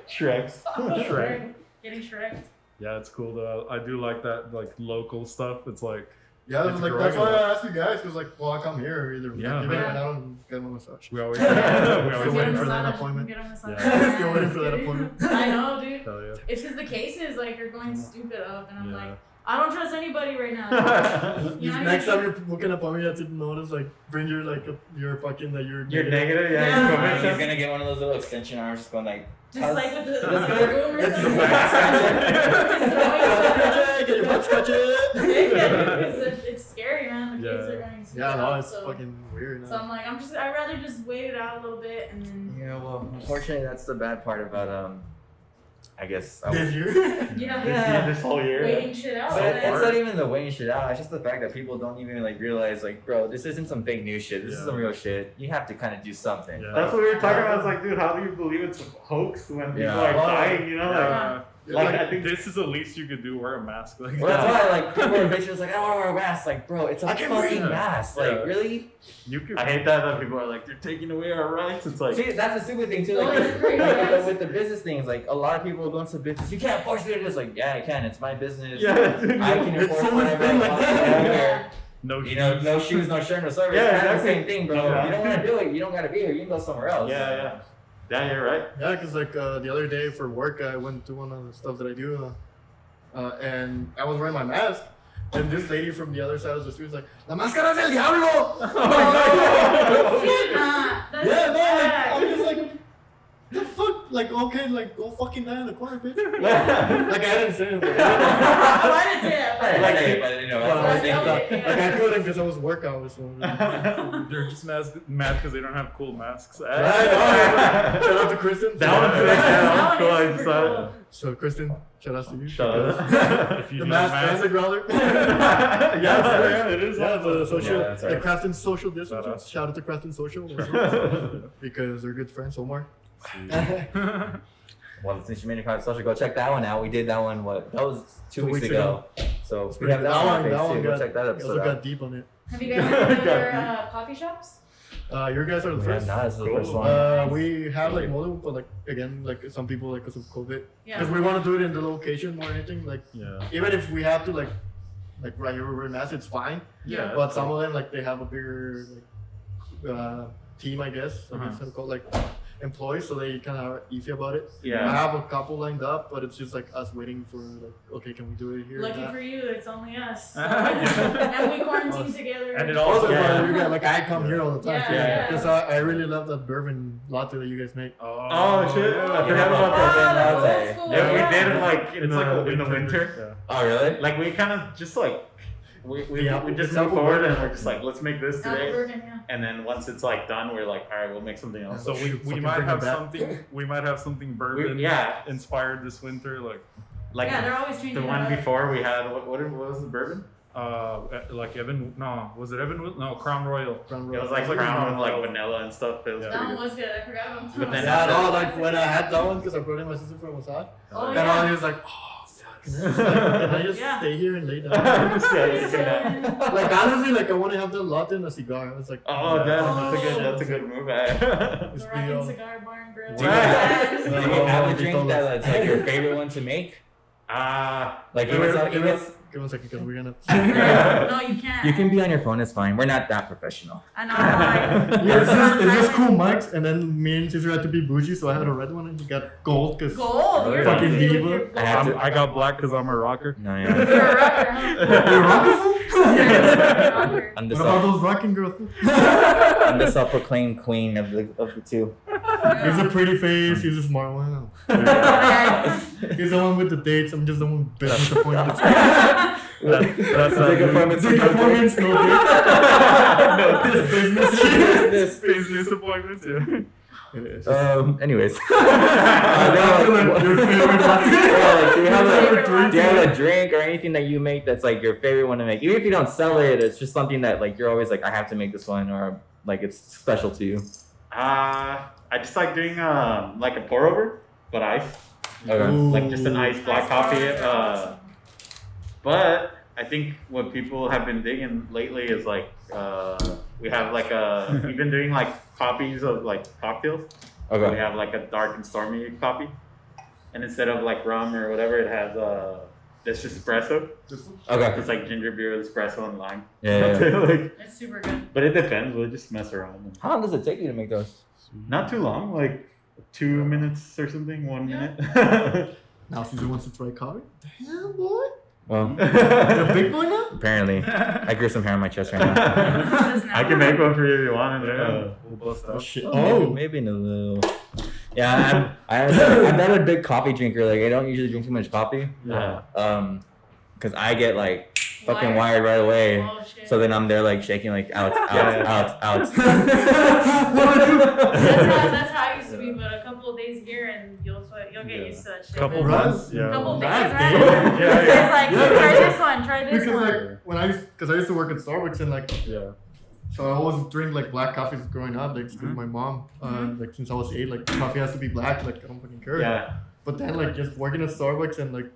Shreks. Shrek. Getting Shrek. Yeah, it's cool though. I do like that, like local stuff. It's like, yeah, It's like growing that's a why lot. I asked you guys, because like, well, I come here either. Yeah. Even Yeah. when I don't get my massage. we always, Still we waiting always for that massage. appointment. Get a massage. Yeah. Still waiting for that appointment. I know, dude. Hell yeah. It's because the cases like are going stupid up, and I'm Yeah. like, I don't trust anybody right now. You know, Next time you're booking an appointment, you have to notice, like, bring your, like, your fucking, like, your. You're negative, Yeah. yeah. He's Information. gonna get one of those little extension arms, just going like. just like with the Let's go. room or It's the something. back. Get your butt scratching. It's scary, man. The cases are going stupid Yeah, no, up, it's so. fucking weird. So I'm like, I'd rather just wait it out a little bit and then. Yeah, well, unfortunately, that's the bad part about I guess. This year? Yeah. This whole year. Waiting shit out. But and it's then- not even the weighing shit out. It's just the fact that people don't even like realize, like, bro, this isn't some fake news shit. This is Yeah. some real shit. You have to kind of do something. Yeah. That's what we were talking about. It's like, dude, how do you believe it's a hoax when people Yeah. are dying? You know, Yeah. like I think This is the least you could do. Wear a mask. Like, Well, that's why, like, people are bitches like, I don't want to wear a mask. Like, bro, it's a I can fucking breathe. mask. Yeah. Like, really? you could. I hate that people are like, they're taking away our rights. It's like, See, that's the stupid thing, too. Oh, Like, that's great, like, yes. with the business things, like, a lot of people go into business. You can't force me to do this. Like, yeah, I can. It's my business. yeah, I can It's enforce always whatever I been like want. that. I don't Yeah. care. No You know, no shoes, no shirt, no service. Yeah, Yeah, it's the exactly. same thing, bro. Yeah. If you don't want to do it, you don't got to be here. You can go somewhere else. yeah, yeah. Yeah, you're right. Yeah, because like the other day for work, I went to one of the stuff that I do, and I was wearing my mask, and this lady from the other side of the street was like, "La máscara es del diablo!" That's Yeah, no, like, bad. I'm just like, the fuck? Like, okay, like, go fucking die in the corner, bitch. Like, I didn't say anything. Why did it? Like, but you know, that's what I'm saying. Like, I couldn't because I was work hours. So. They're just mad because they don't have cool masks. Shout out to Kristen. That one's sick. That one's cool. I super saw cool. So, Kristen, shout out to you. Shout out. If you The need mask a and mask, the growler. Yeah, it is. Yeah, the social, Yeah, that's the right. Crafton social distance. Shout out. Shout out to Crafton Social because they're good friends. Omar. Well, since you made a social, go check that one out. We did that one. What? That was 2 weeks ago. So we have that one on page too. Go check that also episode got out. deep on it. Have you guys been to other coffee shops? Your guys are the Yeah, first. nah, this is the first Cool. one. We have like multiple, but like again, like some people like because of COVID, because Yeah. we want to do it in the location more than anything. Like yeah. even if we have to like right here we're in Mass, it's fine. Yeah. But some of them like they have a bigger team, I guess. I guess they're called like employees, so they kind of are iffy about it. I Yeah. have a couple lined up, but it's just like us waiting for like, okay, can we do it here? Lucky That? for you, it's only us. So. Yeah. And we quarantine together. And it Also, Yeah. you got, like I come here all the time. Yeah. Because I really love that bourbon latte that you guys make. Oh, shit. I Yeah. forgot about Oh, that. that's latte. old school. Yeah, we yeah. did it like in It's like in the winter. Yeah. Oh, really? Like we kind of just like we Yeah, just it's move apple forward bourbon. and we're just like let's make this Apple today. bourbon, yeah. And then once it's like done, we're like, all right, we'll make something else. So we Fucking might bring have it back. something. We might have something bourbon yeah, inspired this winter. like Yeah, they're always changing the it one up. before we had what was the bourbon? Like Evan. No, was it Evan? No, Crown Royal. Crown It Royal. was like like crown with Crown like vanilla and stuff. It was Yeah. That pretty one good. was good. I forgot about that. But then Yeah, after- no, like when I had that one, because I brought in my sister from Osaka, Oh, and yeah. I was like, oh, fuck. Can I just Yeah. stay here and lay down? Yeah, you can, Like honestly, like I want to have the latte and a cigar. It's like, oh, damn, Oh. that's a good move. Eh? It's The pretty, Rockin' Cigar Bar and Grill. Do you, Yes. do you have a drink that's like your favorite one to make? Like give even me even give me a second, because we're gonna. No, you can't. you can be on your phone. It's fine. We're not that professional. I know. Like, Yeah, it's just cool mics, and then me and sister had to be bougie, so I had a red one, and he got gold, because Gold. You're Fucking easy with diva. your gold. I have to- I got black because I'm a rocker. No, You're yeah. a rocker, huh? you're rocking. You're a rocker. I'm the What about self, those rocking girls? I'm the self-proclaimed queen of the two. He's a pretty face, he's a smart one. He's the one with the dates, I'm just the one with business appointments. That's Big appointments. Big appointments, no dates. No, This business. This- business appointments. Yeah. It is. Anyways. Your favorite latte. Yeah, like, do you have Favorite a one. do you have a drink or anything that you make that's like your favorite one to make? Even if you don't sell it, it's just something that like you're always like, I have to make this one, or like it's special to you. I just like doing like a pour over, but ice, Okay. like just an iced black Ice coffee. bars are awesome. But I think what people have been digging lately is like we have like we've been doing like copies of like cocktails. We Okay. have like a dark and stormy copy, and instead of like rum or whatever, it has it's just espresso. Okay. It's like ginger beer, espresso, and lime. Yeah. yeah. Like, It's super good. but it depends. We'll just mess around. How long does it take you to make those? Not too long, like 2 minutes or something, 1 Yeah. minute. Now Caesar wants to try coffee. Damn, boy. Well, You're a big boy now? apparently, I grew some hair on my chest right now. I can make one for you if you want. We'll bust out. Shit. Maybe in a little. Yeah, I'm not a big coffee drinker. Like I don't usually drink too much coffee. Yeah. Because I get like fucking wired right away. Oh, shit. So then I'm there like shaking like Alex. That's how I used to be, but a couple of days here and you'll get Yeah. used to that shit. Couple But- months. Yeah. Couple days, Nice, right? dude. Yeah, It's like, Yeah. try this one, try this Because one. like when I used to work at Starbucks and like Yeah. so I always drink like black coffees growing up like because my mom like since I was 8 like coffee has to be black like I don't fucking care. Yeah. But then like just working at Starbucks and like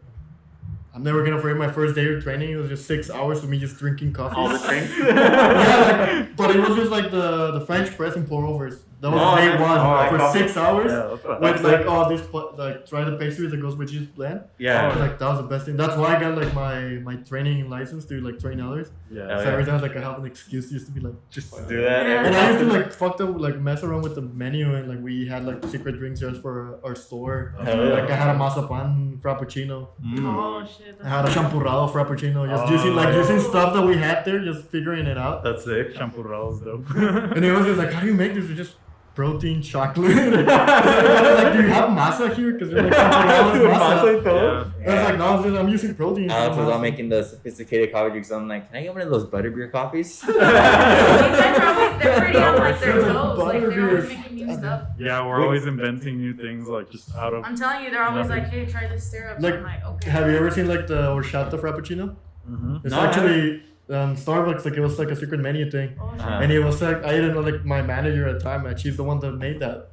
I'm never gonna forget my first day of training. It was just 6 hours of me just drinking coffee. All the drinks. Yeah, like, but it was just like the French press and pour overs. That was day one for coffee. 6 hours. Yeah, that's what With like all this like try the pastries that goes with each blend. Yeah. Like that was the best thing. That's why I got like my training license to like train others. yeah. So every time like I have an excuse just to be like just. Do that. Yeah. And I used to like fucked up like mess around with the menu and like we had like secret drinks just for our store. Hell yeah. Like I had a mazapan frappuccino. Oh shit. I had a champurrado frappuccino. Just using stuff that we had there, just figuring it out. That's sick. Champurrado's dope. And it was just like, how do you make this? It's just protein chocolate. I was like, do you have masa here? Because they're like, champurrado is masa. Yeah. I was like, no, it's just, I'm using protein. Alex was masa. all making the sophisticated coffee drinks. I'm like, can I get one of those butterbeer coffees? These guys are always, they're pretty on like their There's a toes. Like they're always butterbeer. making new stuff. Yeah, we're always inventing new things, like just out of. I'm telling you, they're always Nothing. like, hey, try this syrup. Like, I'm like, okay. Have you ever seen like the horchata frappuccino? Mm-hmm. It's No, I actually Starbucks. Like it was like a secret menu thing. Oh, shit. Uh-huh. And it was like I didn't know like my manager at the time. Like, she's the one that made that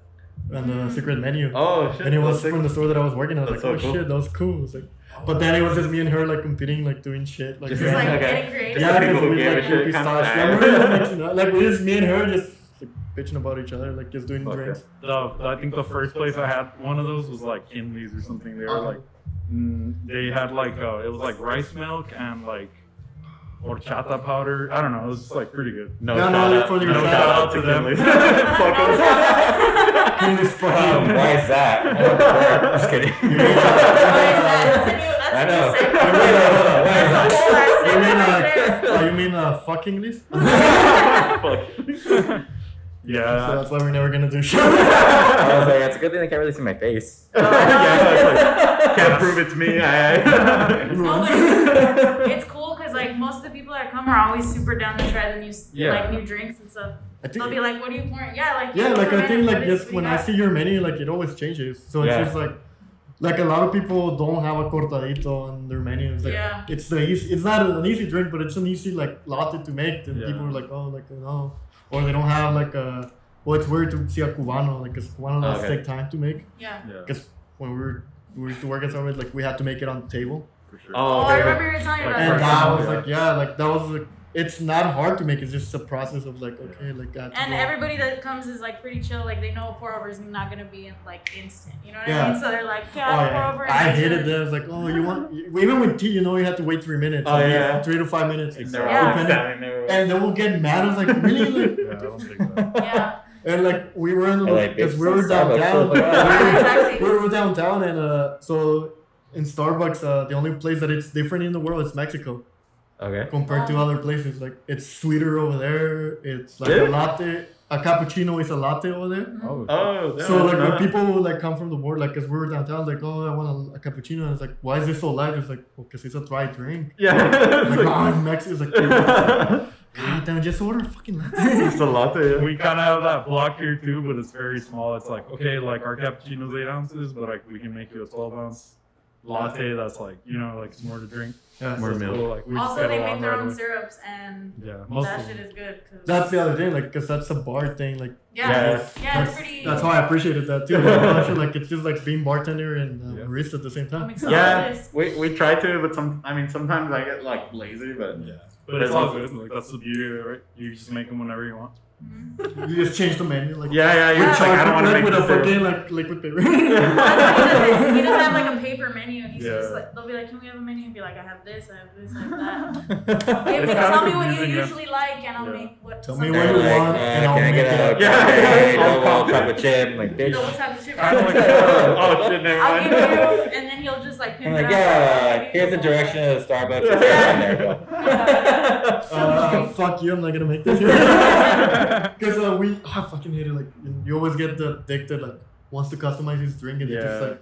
on the secret menu. Oh shit. And it was That's sick. from the store that I was working at. I was That's like, so oh cool. shit, that was cool. It was like, but then it was just me and her like competing, like doing shit. Like, Just Just like Okay. getting creative. Yeah. yeah, people because who we gave a like shit pistachio. kinda Yeah, bad. we were just mixing up. Like we just me and her just like bitching about each other, like just doing Okay. drinks. I think the first place I had one of those was like Kinley's or something. They were like, they had like it was like rice milk and like horchata powder. I don't know. It was just like pretty good. No, No, shout no, out. for the No shout shout out out to to them. Kinley's. Fuck 'em. Kinley's fucking. Why is that? I'm just kidding. I I know. You mean fucking this? So Yeah. that's why we're never gonna do show. I was like, it's a good thing they can't really see my face. Can't prove it's me. It's cool because like most of the people that come are always super down to try the new like new drinks and stuff. I They'll think, be like, "What are you pouring?" Yeah, like yeah, like I think like what just is- when what I do see you your menu, like it always changes. So it's Yeah. just like a lot of people don't have a cortadito on their menu. It's like Yeah. it's the easy, it's not an easy drink, but it's an easy like latte to make. And Yeah. people are like, oh, like no, or they don't have like a. Well, it's weird to see a cubano, like because cubano does Okay. take time to make. Yeah. Yeah, Because when we used to work at somewhere, like we had to make it on the table. for sure. Oh, I remember you were telling me Like, about And that. that was Yeah. like, yeah, like that was like, it's not hard to make. It's just a process of like, okay, like I have to And go- everybody that comes is like pretty chill. Like they know a pour over is not gonna be like instant. You know what Yeah. I mean? So they're like, Oh, yeah, pour over. yeah. I and hated make that. It's like, oh, you want even with tea, you know, you have to wait 3 minutes. Oh, at yeah. least 3 to 5 minutes. They're Yeah. all Depending- standing there. And they will get mad. I was like, really? Like, Yeah, I don't think that. Yeah. and like we were in the Like, because bitch, we were some Starbucks downtown. so Yeah, exactly. We were downtown, and so in Starbucks, the only place that it's different in the world is Mexico. Okay. Compared to other places. Like it's sweeter over there. It's like Really? a latte. A cappuccino is a latte over there. Oh, Oh, So like when people like come from the board, like as we were downtown, like oh I want a cappuccino. And it's like why is this so light? It's like well, because it's a dry drink. Yeah. Like no, in Mexico, it's like God damn, just order a fucking latte. It's a latte. we kind of have that block here too, but it's very small. It's like, okay, like our cappuccino's 8 ounces, but like we can make you a 12-ounce latte that's like, you know, like it's more to drink. Yeah. More So it's milk. cool, like, we just Also, get they along make their right own away. syrups, and Yeah, most that of shit them. is good. 'cause- That's the other thing, like, cause that's a bar thing, like. yeah, Yes. yeah, it's pretty. That's how I appreciated that too. Like, actually, like it's just like being bartender and Yeah. barista at the same I'm time. excited. Yeah, we try to, but sometimes I get like lazy, but Yeah, but it's all good. Like that's the beauty of it, right? You just make them whenever you want. Mhm. You just change the menu, like. yeah, you're Yeah. just like I don't want to Like make with a this syrup. fucking like liquid paper. That's what he doesn't have like a paper menu. He's Yeah. just like, they'll be like, can we have a menu? He'll be like, I have this, I have this, I have that. yeah. Hey, It's but kinda tell me what you confusing, yeah. usually like, and I'll Yeah. make what. Tell me something what you like- want, and I'll can I make get it a up. Yeah. double chocolate chip? I'm like, bitch. No, what's happening? Kinda like Oh shit, never I'll mind. give you, and then he'll just like. I'm pin like, it out. yeah, here's the direction of the Starbucks. It's right there, go. Fuck you, I'm not gonna make this here. Because I fucking hate it. Like, you always get the dick that like wants to customize his drink and it's just Yeah. like.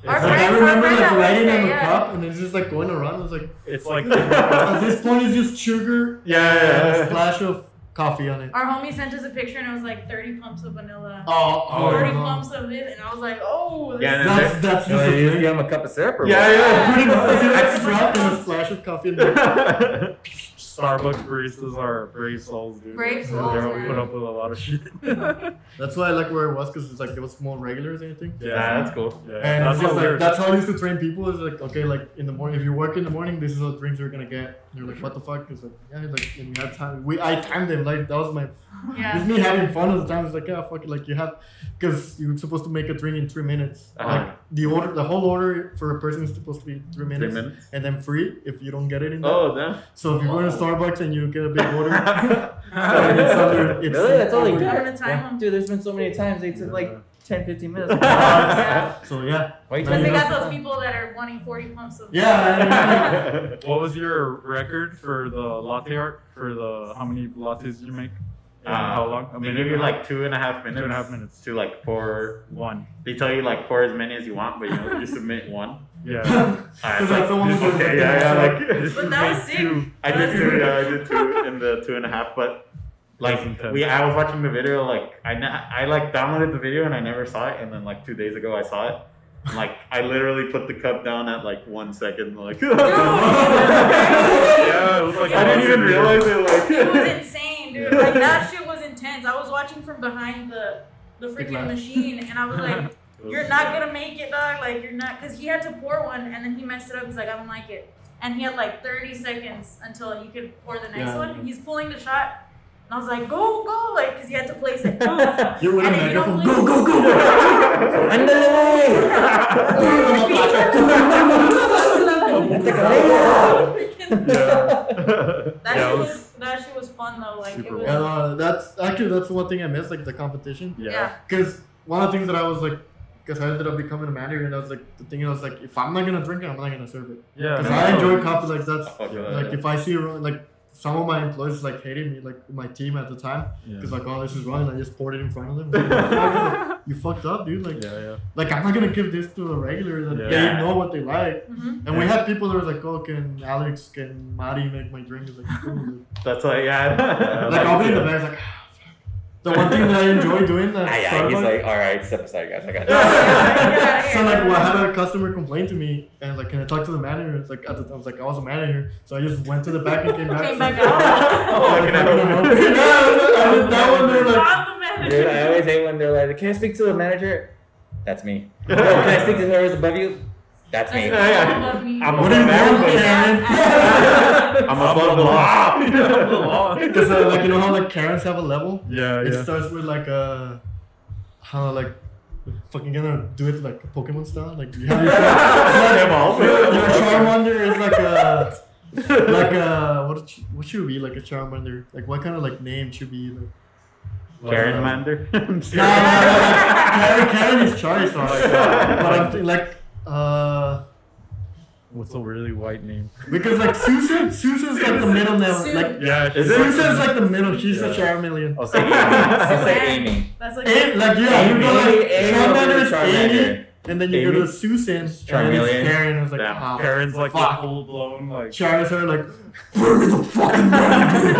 Our Like, friend- I our remember friend like that writing works on the there, cup and it's just like going around. I was like, It's like at this point, it's just sugar and a Yeah. splash of coffee on it. Our homie sent us a picture, and it was like 30 pumps of vanilla. Oh, 30 no. pumps of this, and I was like, oh, this Yeah, is and That's You just know, a you just drink. give him a cup of syrup or Yeah, what? yeah. Pretty much, it's an extra and a splash of coffee in there. Starbucks baristas are brave souls, dude. Brave souls, They man. put up with a lot of shit. That's why I like where it was because it's like it was more regulars and anything. Yeah, that's cool. Yeah, And that's it's just how like that's how I used to train people. Is like okay, like in the morning, if you work in the morning, this is what drinks you're gonna get. And you're like, what the fuck? Because like yeah, like and we had time. I timed them like that was my. Yeah. It's me having fun all the time. It's like yeah, fuck it. Like you have, because you're supposed to make a drink in 3 minutes. Like the whole order for a person is supposed to be 3 minutes. 3 minutes. And then free if you don't get it in there. Oh, damn. So if you go to Starbucks and you get a big order, and it's under, it's Really? That's all they over- do? I'm gonna time them. Dude, there's been so many times they took like 10, 15 minutes. Yeah. So yeah. Why you Because they telling me? got those people that are wanting 40 pumps of. Yeah. What was your record for the latte art? For the how many lattes you make? How long? They give you like 2.5 minutes. 2.5 minutes. To like pour. One. They tell you like pour as many as you want, but you submit one. Yeah. Because like someone was Okay, yeah, like. But that was sick. I did 2. Yeah, I did 2 in the 2.5, but. Like I was watching the video, like I like downloaded the video and I never saw it, and then like 2 days ago I saw it. And, like I literally put the cup down at like 1 second, like. Yeah, it was like I didn't even realize it. Like It was insane, dude. Like that shit was intense. I was watching from behind the freaking machine, and I was like, "You're not gonna make it, dog. Like you're not," because he had to pour one, and then he messed it up. He's like, "I don't like it," and he had like 30 seconds until he could pour the next one. And he's pulling the shot. And I was like, go, like, because he had to place it. You're with a And if you don't megaphone. Go, believe- go, That shit was fun though. Like Super it was. And that's one thing I miss, like the competition. Yeah. Because one of the things that I was like, because I ended up becoming a manager, and I was like, the thing I was like, if I'm not gonna drink it, I'm not gonna serve it. Yeah. Because I enjoy coffee, like that's Yeah. like if I see like some of my employees like hated me, like my team at the time, because like oh this is wrong, and I just poured it in front of them. Like, you fucked up, dude. Like like I'm not gonna give this to a regular that they know what they like. Mhm. And we had people that were like, oh, can Alex, can Mari make my drink? It's like, cool. That's why, yeah. Like I'll be in the back, like. The one thing that I enjoy doing that He's like, all right, step aside, guys. I got so like, well, I had a customer complain to me, and like, can I talk to the manager? It's like, I was like, I was a manager, so I just went to the back and came back. Came back So- out. Oh, can I I did that one. They're like, I'm the manager. Dude, I always hate when they're like, can I speak to a manager? That's me. Can I speak to whoever's above you? That's me. Above me. I'm what do you want, everybody. Karen? I'm above the law. Because like you know how like Karens have a level. Yeah, It yeah. starts with like how like fucking gonna do it like Pokemon style. Like you have your Charmander is like a what should it be like a Charmander? Like what kind of like name should be like? Karen Mander. No, Karen is Charizard. But I'm thinking like What's a really white name? because like Susan's like the middle name. Like Yeah, Is it? Susan's like the middle. She's a Charmeleon. I'll say Amy. I'll say Amy. That's like. Like yeah, you go like Charmander is Amy, Charmander. and then you go to Susan, and then it's Charmeleon. Karen. I was like, Damn. ah, Karen's like the fuck. full blown like. Charizard like, bring me the fucking manager. I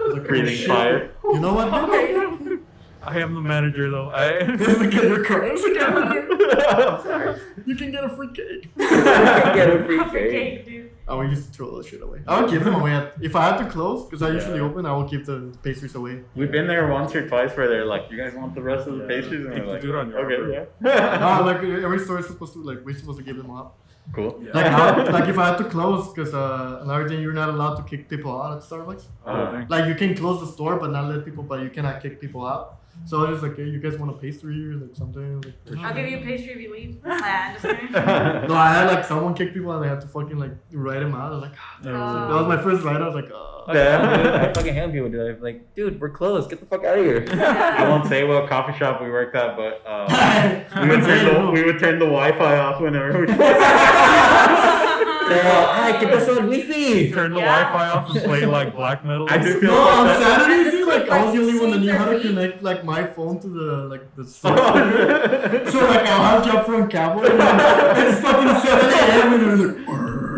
was like, Breathing shit. fire. You know what? I am the manager though. It's like your car. It's like, you can get a free cake. Get a free Half a cake. cake, dude. I would used to throw that shit away. I would give them away. If I had to close, because I usually open, I will keep the pastries away. We've been there once or twice where they're like, you guys want the rest of the pastries? And You we're can like, do it on your okay, own. yeah. No, like every store is supposed to we're supposed to give them up. Cool. Like like if I had to close, because another thing, you're not allowed to kick people out at Starbucks. Like you can close the store, but not let people. But you cannot kick people out. So I was like, hey, you guys want a pastry or like something? Like, I'll give you a pastry if you leave. Nah, just kidding. No, I had like someone kick people and they had to fucking like write them out. I was like, that was my first write. I was like, I fucking hate when people do that. Like, dude, we're closed. Get the fuck out of here. I won't say what coffee shop we worked at, but we would turn the Wi-Fi off whenever we. They're all, ay, ¿qué pasó el wifi? Turn the Yeah. Wi-Fi off and play like black metal. I do feel No, on like that. Saturdays, dude, like I was the only one that knew how to Same for me. connect like my phone to the store speaker. So like I'll have Job from Cowboy and it's fucking 7 a.m. and it was like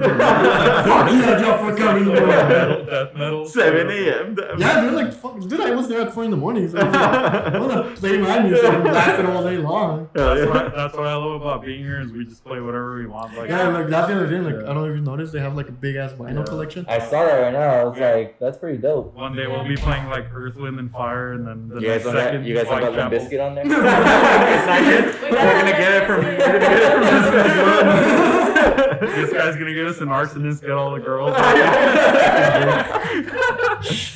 Fuck yeah, Joe, for coming in the morning. Death metal. 7 a.m. Yeah, dude, like, fuck, dude, I was there at 4 in the morning, so I was like, I want to play my music and blast it all day long. That's what I love about being here is we just play whatever we want. Like, Yeah, like, that's the other thing, like, I don't know if you noticed, they have, like, a big-ass vinyl collection. I saw that right now. I was like, that's pretty dope. one day we'll be playing like Earth, Wind, and Fire, and then the You guys next don't second, got, you guys don't got Limp Whitechapel. Bizkit on there? It's not yet. We We're got gonna get it from. Limp We're gonna get it from. This guy's gonna get us an arsonist, get all the girls. I'm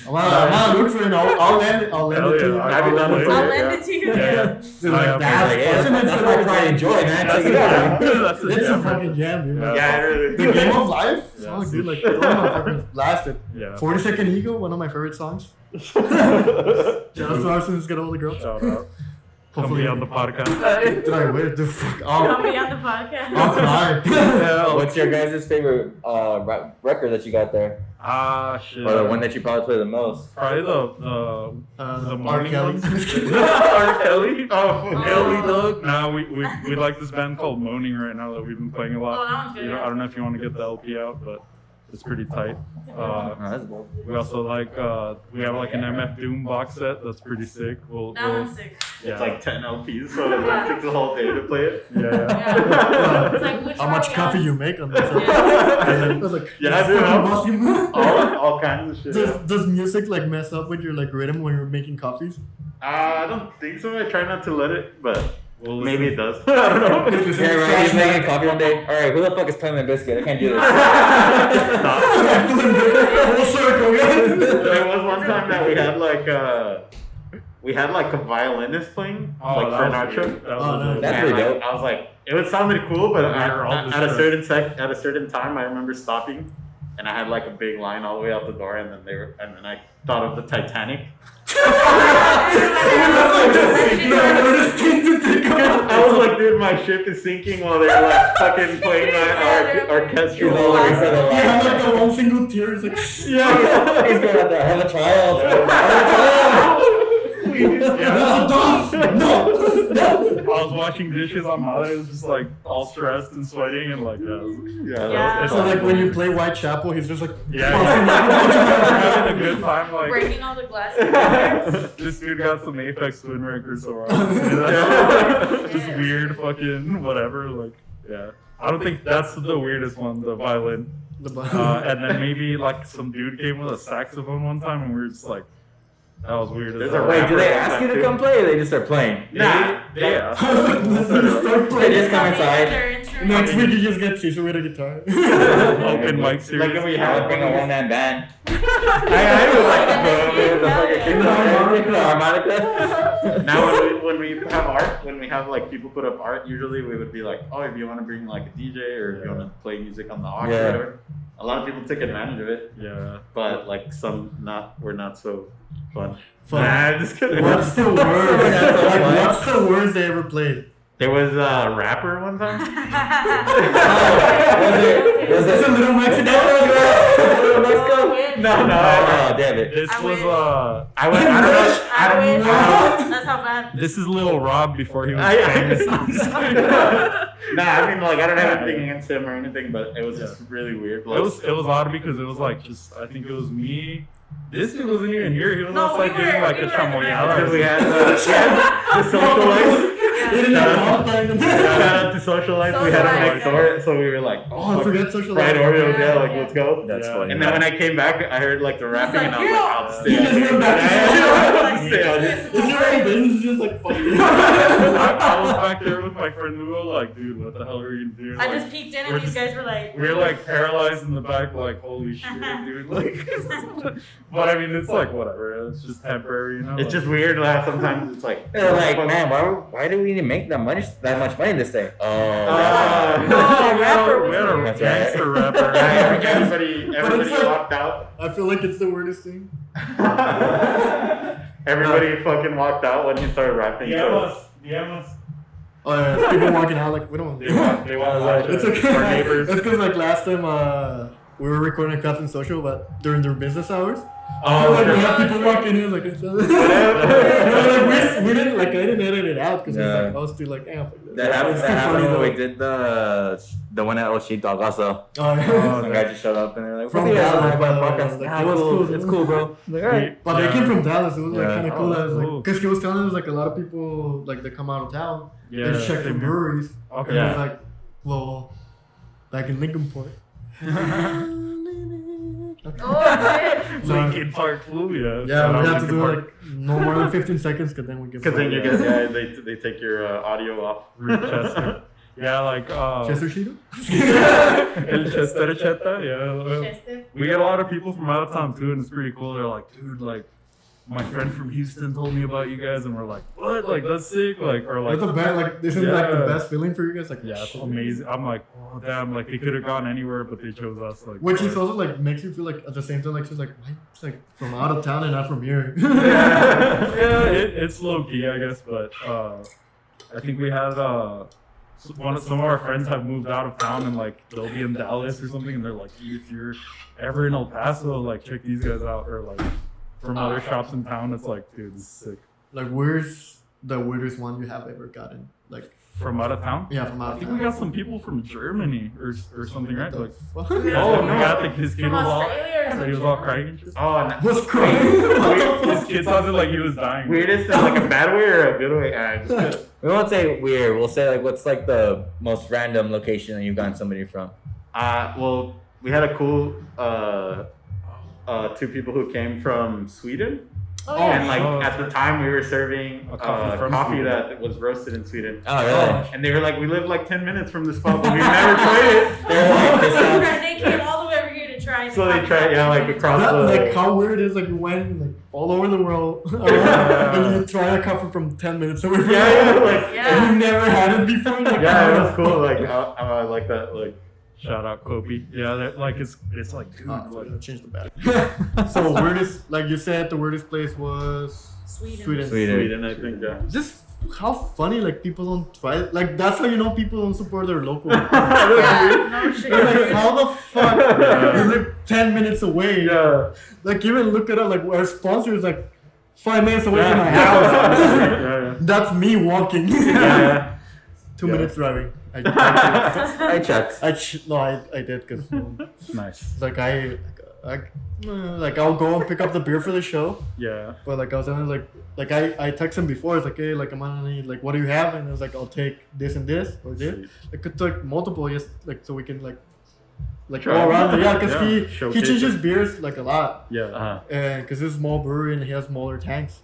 gonna look for it, I'll lend it Hell to you. yeah, I've done it. I'll lend it to you. Yeah. Dude, like, That's my pride and joy, man. Check it out. That's It's a jam. fucking jam, dude. Yeah. Yeah, really. The Game of Life? Yeah. Fuck, dude, like, those motherfuckers blasted. Yeah. 40-Second Ego, one of my favorite songs. Shout out to Arsonist, get all the girls. Shout out. Come be on the podcast. Did I wait the fuck? I'll be on the podcast. I'll cry. Yeah. What's your guys' favorite record that you got there? Shit. Or the one that you probably play the most? Probably the R. morning Kelly. ones. R. Kelly. Oh, Kelly, dog. Nah, we like this band called Moaning right now that we've been playing a Oh, lot. that one's good. I don't know if you want to get the LP out, but it's pretty tight. That's dope. We also like we have like an MF Doom box set that's pretty sick. That one's sick. yeah. It's like 10 LPs, so it takes a whole day to play it. yeah. Yeah. It's like, which How one much we coffee on? you make on this? Yeah. I was like, Yeah, dude, fucking bossy. All kinds of shit. Does music like mess up with your like rhythm when you're making coffees? I don't think so. I try not to let it, but We'll maybe it listen. does. I don't know. Yeah, right. He's making coffee one day. All right, who the fuck is playing Limp Bizkit? I can't do this. Full circle, guys. There was one time that we had like a violinist playing, like for an art show. Oh, no. That's And, pretty like, dope. I was like, it sounded cool, but We were all at a certain time, I remember stopping, and I had like a big line all the way out the door, and then I thought of the Titanic. I was like, dude, my ship is sinking while they're like fucking playing my orchestral. You have like the one single tear. It's like, Yeah. He's going out there. I have a child. I have a child. that's a dog. No. I was washing dishes on my I was just like all stressed and sweating and like Yeah. it's So like when you play Whitechapel, he's just like, we're having a good time. Like Breaking all the glasses. this dude got some Apex Twin records so just weird fucking whatever. Like yeah, I don't think that's the weirdest one. The violin, and then maybe like some dude came with a saxophone one time and we were just like. That was weird. There's As a hell. Wait, do they ask you to come play or they just start playing? Nah. Yeah. They just come inside. Their instrument. Next week you just get Cecil with a guitar. Open mic series. Like when we I have would bring a one-man band. I would like The harmonica. now when we have art, when we have like people put up art, usually we would be like, oh, if you want to bring like a DJ or if you want to play music on the aux or Yeah. whatever. A lot of people take advantage of it, Yeah. but like some were not so fun. Fun. Nah, I'm just kidding. What's the worst? Like, what's the worst they ever played? There was a rapper one time. Was it a little Mexican? Little Mexico? No, no. Oh, damn it. This I was wish. I went. I don't know. I wish. know. That's how bad. This is Lil Rob before he was I- famous. Nah, I mean, like, I don't have anything against him or anything, but it was just really weird. It was odd because it was like just I think it was me. This dude wasn't even here. He was No, outside we doing were- like we a were chamoyada. Because we had the social life. Shout out to social life. We had him next door, so we were like, Oh, I forgot social fried life. Oreos, yeah, Yeah, like yeah. let's go. That's Yeah. funny. And then when I came back, I heard like the rapping, and I was like, I'll just stay. You just went back to I'll stay. I'll just- Is your own business just like fuck you? I was back there with my friend Luo, like, dude, what the hell are you doing? I Like, just peeked in we're and these just- guys were like. we're like paralyzed in the back, like, holy shit, dude. Like, but I mean, it's like whatever. It's just temporary, you know. It's just weird. Like, sometimes it's like, They're like, man, why do we need to make that much money this day? Oh, rapper we had a That's gangster right. rapper. everybody like- walked out. I feel like it's the weirdest thing. Everybody fucking walked out when he started rapping. DM us. Oh yeah, people walking out like we don't. They want to watch It's it. okay. Our neighbors. It's because like last time we were recording a Craft and Social, but during their business hours. Oh, like, sure. we had people walking in like, we didn't like I didn't edit it out because Yeah. I was still like, That happened, it's that too happened funny, when though. we did the one at Oshito also. Oh, yeah. Some guy just showed up and they're like, From "What the hell, Dallas, man, by the way, podcast?" I was like, Nah, it was cool. it's cool, bro. I'm like, all right. But they came from Dallas. It was like Yeah. kind of cool. I was like, cool. because he was telling us like a lot of people like they come out of town. Yeah, They check the same here. breweries. Okay. And he was like, well, back in Lincoln Park. Oh, shit. Lincoln Park flew, yeah. Yeah, we have to do Park. like no more than 15 seconds because then we get. Because then you get they take your audio off. Chester. Yeah, like Chester Cheeto? El Chester Cheta, yeah. Chester. We get a lot of people from out of town too, and it's pretty cool. They're like, dude, like my friend from Houston told me about you guys, and we're like, what? Like that's sick. Like or like That's the best. Like this is like the Yeah. best feeling for you guys. Like yeah, it's amazing. I'm like, oh damn, like they could have gone anywhere, but they chose us. Like Which is also like makes you feel like at the same time like she's like why it's like from out of town and not from here. yeah, it's low key, I guess, but I think we had some of our friends have moved out of town and like they'll be in Dallas or something, and they're like, dude, if you're ever in El Paso, like check these guys out, or like from other shops in town. It's like, dude, this is sick. Like where's the weirdest one you have ever gotten? Like From out of town? yeah, from out I of think town. we got some people from Germany or something, right? Like, Fuck? oh, we got like his kid From was all, Australia or he was some all shit? crying and shit. Oh, no. What's crazy? What the His fuck? kid sounded like he was dying. Weirdest in like a bad way or a good way? Just kidding. We won't say weird. We'll say like, what's like the most random location that you've gotten somebody from? Well, we had a cool two people who came from Sweden. Oh, And yeah. like Oh, at the time we were serving A coffee from coffee Sweden. that was roasted in Sweden. Oh, really? And they were like, we live like 10 minutes from this spot, but we've never tried it. They're like, this sounds- They came all the way over here to try. So they tried, yeah, like across That, the. like how weird it is like you went like all over the world and you try a coffee from 10 minutes away from Yeah, you. like, Yeah. And you never had it before. Like, yeah, it was cool. Like, I like that. Like, Shout out Kobe. Yeah, that, like it's like, dude, like, change the battery. So weirdest, like you said, the weirdest place was Sweden. Sweden. Sweden, I think. Yeah. Just how funny, like people don't try. Like that's how you know people don't support their local. Yeah, no shit. They're like, how the fuck? Yeah. You live 10 minutes away. Yeah. Like even look it up. Like our sponsor is like 5 minutes away from my Yeah. house. yeah. That's me walking. Yeah. 2 Yeah. minutes driving. I checked. No, I did because Nice. like like I'll go and pick up the beer for the show. Yeah. But like I was telling him, like I text him before. It's like, hey, like I'm on any, like what do you have? And I was like, I'll take this and this or this. Sweet. Like could take multiple, just like so we can like Try go it. around. Yeah, because Yeah, he showcase changes it. beers like a lot, Yeah. and because it's a small brewery and he has smaller tanks.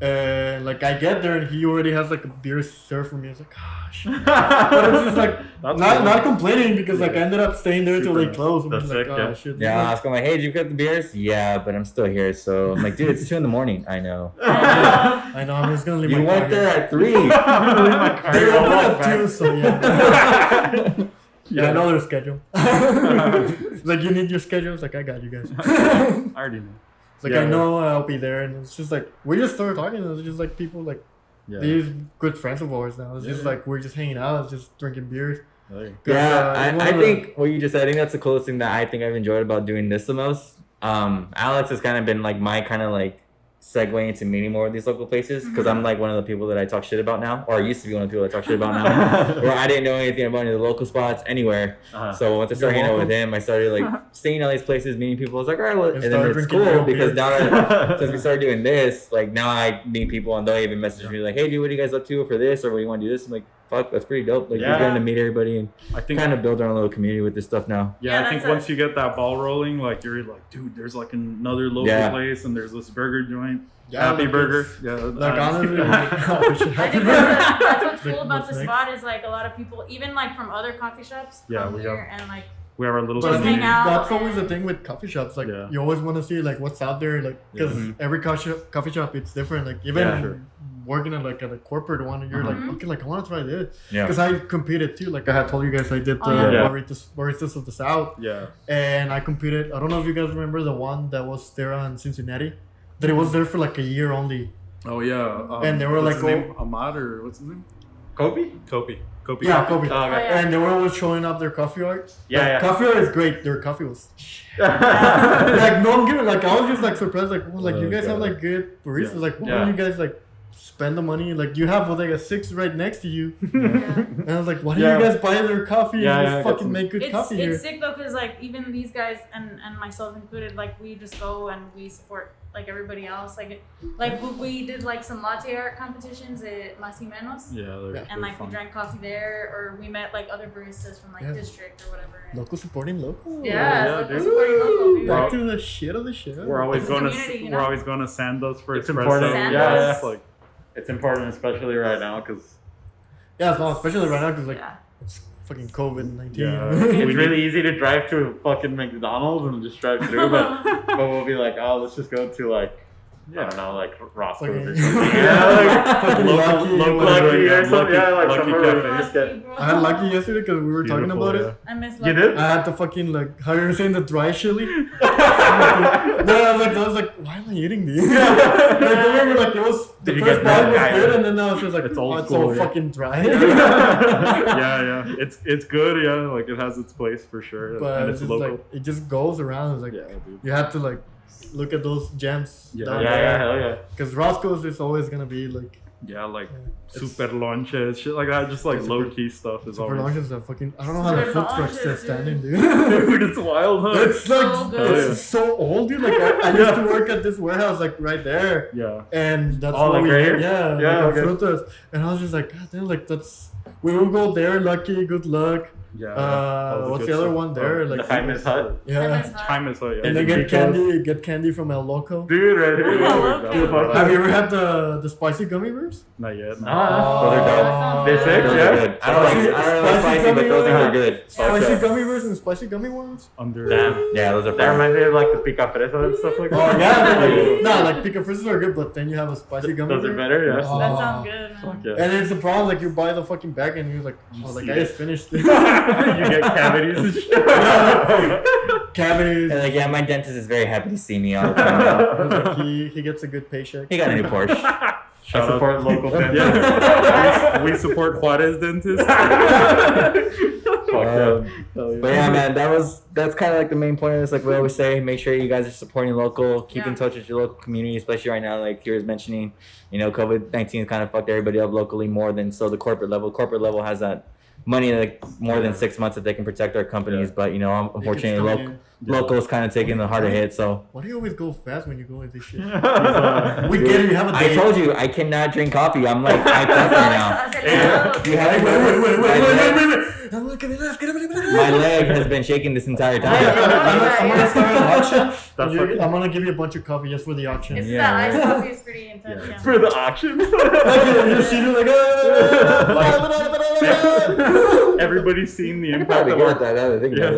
And like I get there and he already has like a beer served for me. It's like, gosh. But it's just like That's not cool. not complaining because like I ended up staying there till they Super. closed. I'm That's just like, sick, oh yeah. shit. Yeah, I was going like, hey, did you get the beers? Yeah, but I'm still here. So I'm like, dude, it's 2 a.m. I know. I know. I'm just gonna leave You my car went there here. at 3. My car, They you open walk at back. 2, so yeah. Yeah, I know their schedule. Like you need your schedule. It's like I got you guys. I already know. It's like Yeah. I know I'll be there, and it's just like we just started talking. And it's just like people like Yeah. these good friends of ours now. It's just Yeah. like we're just hanging out, it's just drinking beers. Hey. 'Cause, Yeah, one I of the- think what you just said, I think that's the coolest thing that I think I've enjoyed about doing this the most. Alex has kind of been like my kind of like segue into meeting more of these local places because I'm like one of the people that I talk shit about now, or I used to be one of the people I talk shit about now, where I didn't know anything about any of the local spots anywhere. So once I started hanging out with him, I started like staying at these places, meeting people. I was like, all right, well, and then started it's drinking cool real because beer. now that since we started doing this, like now I meet people and they'll even message me like, hey, dude, what are you guys up to for this, or what do you want to do this? I'm like, fuck, that's pretty dope. Like Yeah. we're getting to meet everybody and I think kind of build our own little community with this stuff now. Yeah, Yeah, I think that's once you get that ball rolling, like you're like, dude, there's like another local Yeah. place and there's this burger joint, Yeah, Happy like, Burger. it's- Yeah, Like nice. honestly, I happy think burger. that's what's cool Like, about what's the next? spot is like a lot of people, even like from other coffee shops, Yeah, come we here and like we have our little But I Just think hang out that's always and- the thing with coffee shops. Like Yeah. you always want to see like what's out there, like because Mhm. every coffee shop it's different. Like even Yeah, sure. working at like at a corporate one, you're like, Mhm. okay, like I want to try this Yeah. because I competed too. Like I had told you guys, I did the Oh, yeah. baristas of the South, Yeah. and I competed. I don't know if you guys remember the one that was there in Cincinnati. That it was there for like a year only. Oh yeah. And they were what's like, his name? Ahmad or what's his name? Kobe? Kobe. Yeah, Kobe. Oh, okay. yeah. And they were always showing up their coffee art. Yeah, Like, yeah. Coffee art is great. Their coffee was like no one giving. Like I was just like surprised. Like well, like you guys have like good baristas. Yeah. Like why Yeah. don't you guys like spend the money? Like you have like a 6 right next to you. And I was like, why don't Yeah. you guys buy their coffee Yeah, and yeah, just get fucking some- make good coffee here? It's sick though, cause like even these guys and myself included, like we just go and we support like everybody else. Like we did like some latte art competitions at Mas y Menos, Yeah, and like we drank coffee there, or we met like other baristas from like Yeah. district or whatever. And Local supporting local. yeah, Yeah, like, dude. supporting local, dude. Back to the shit of the shit. We're always It's a going to community, you we're know? always going to Sandoz for It's espresso. important. Sandoz. Yeah, It's like It's important, especially right now, because Yeah, it's not, especially right now because like Yeah. it's fucking COVID-19. Yeah. it's really easy to drive to a fucking McDonald's and just drive through, but we'll be like, oh, let's just go to like, I don't know, like Roscoe's or Fucking- something. Yeah, like Fucking Lucky, local whatever. Lucky or something. Yeah, like Lucky somewhere where Cafe. you just get. I had Lucky yesterday because we were talking beautiful, about yeah. it. I miss You did? I had the fucking like how you were saying the dry chili. No, I was like, why am I eating these? Like, I remember like it was the Did you first get that bite was guy? good, and then I was just like, It's old oh, it's school, so yeah. fucking dry. yeah. It's good, yeah. Like it has its place for sure. But and it's it's just local. like it just goes around. It's like Yeah, dude. you have to like look at those gems Yeah. down Yeah, hell yeah. Because Roscoe's is always gonna be like Yeah, like it's- super lunches, shit like that. Just like It's low super- key stuff is super always. lunches are fucking. I don't know how the Super food truck's lunches, still dude. standing, dude. Dude, it's wild, huh? It's like So good. it's so old, dude. Like I used to work at this warehouse like right there. Yeah. And that's Oh, what like we right here? yeah, Yeah, like okay. frutas. And I was just like, God damn, like that's we will go there, Lucky, good luck. Yeah. All What's good the other stuff. one there? The Like famous hut. yeah. Time is like, And Is they it get candy from El Loco. Dude, right here. Oh, Dude, okay. fuck Have yeah. you ever had the spicy gummy bears? Not yet. No. Ah, Those are dope. Oh, They're sick, Those yeah. are good. I don't like spicy, but those are good. Spicy Okay. gummy bears and spicy gummy worms? Under. Damn. Yeah, those are That fun. reminds me of like the pica fresa and stuff like Oh that. yeah, they're like, nah, like pica frisas are good, but then you have a spicy gummy Those are bear. better, yeah. Oh. That sounds good, man. Fuck yeah. And it's the problem, like you buy the fucking bag and you're like, oh, like see I it. just finished it. You get cavities and shit. Cavities. And like, yeah, my dentist is very happy to see me all the time now. Like, he gets a good paycheck. He got a new Porsche. I Shout out. support local dentists. Yeah. we support Juarez dentist. Fuck But yeah, man, that's kind of like the main point of this. Like we always say, make sure you guys are supporting local. Keep in Yeah. touch with your local community, especially right now. Like he was mentioning, COVID-19 kind of fucked everybody up locally more than so the corporate level. Corporate level has that money like more than 6 months that they can protect their companies. Yeah. But unfortunately, Yeah. locals kind of taking the harder hit. So Why do you always go fast when you go into this shit? yeah. We get it, you have a I date. told you I cannot drink coffee. I'm like hyped up right now. I said, no. You have Wait. I'm not gonna laugh. My leg has been shaking this entire time. I'm gonna start an auction. That's I'm fucking- gonna give you a bunch of coffee just for the auction. It's Yeah, that iced right. coffee is pretty intense. Yeah. Yeah. For the auction. You're seated like, Everybody's seen the I could impact probably of get our. that. Now that I think about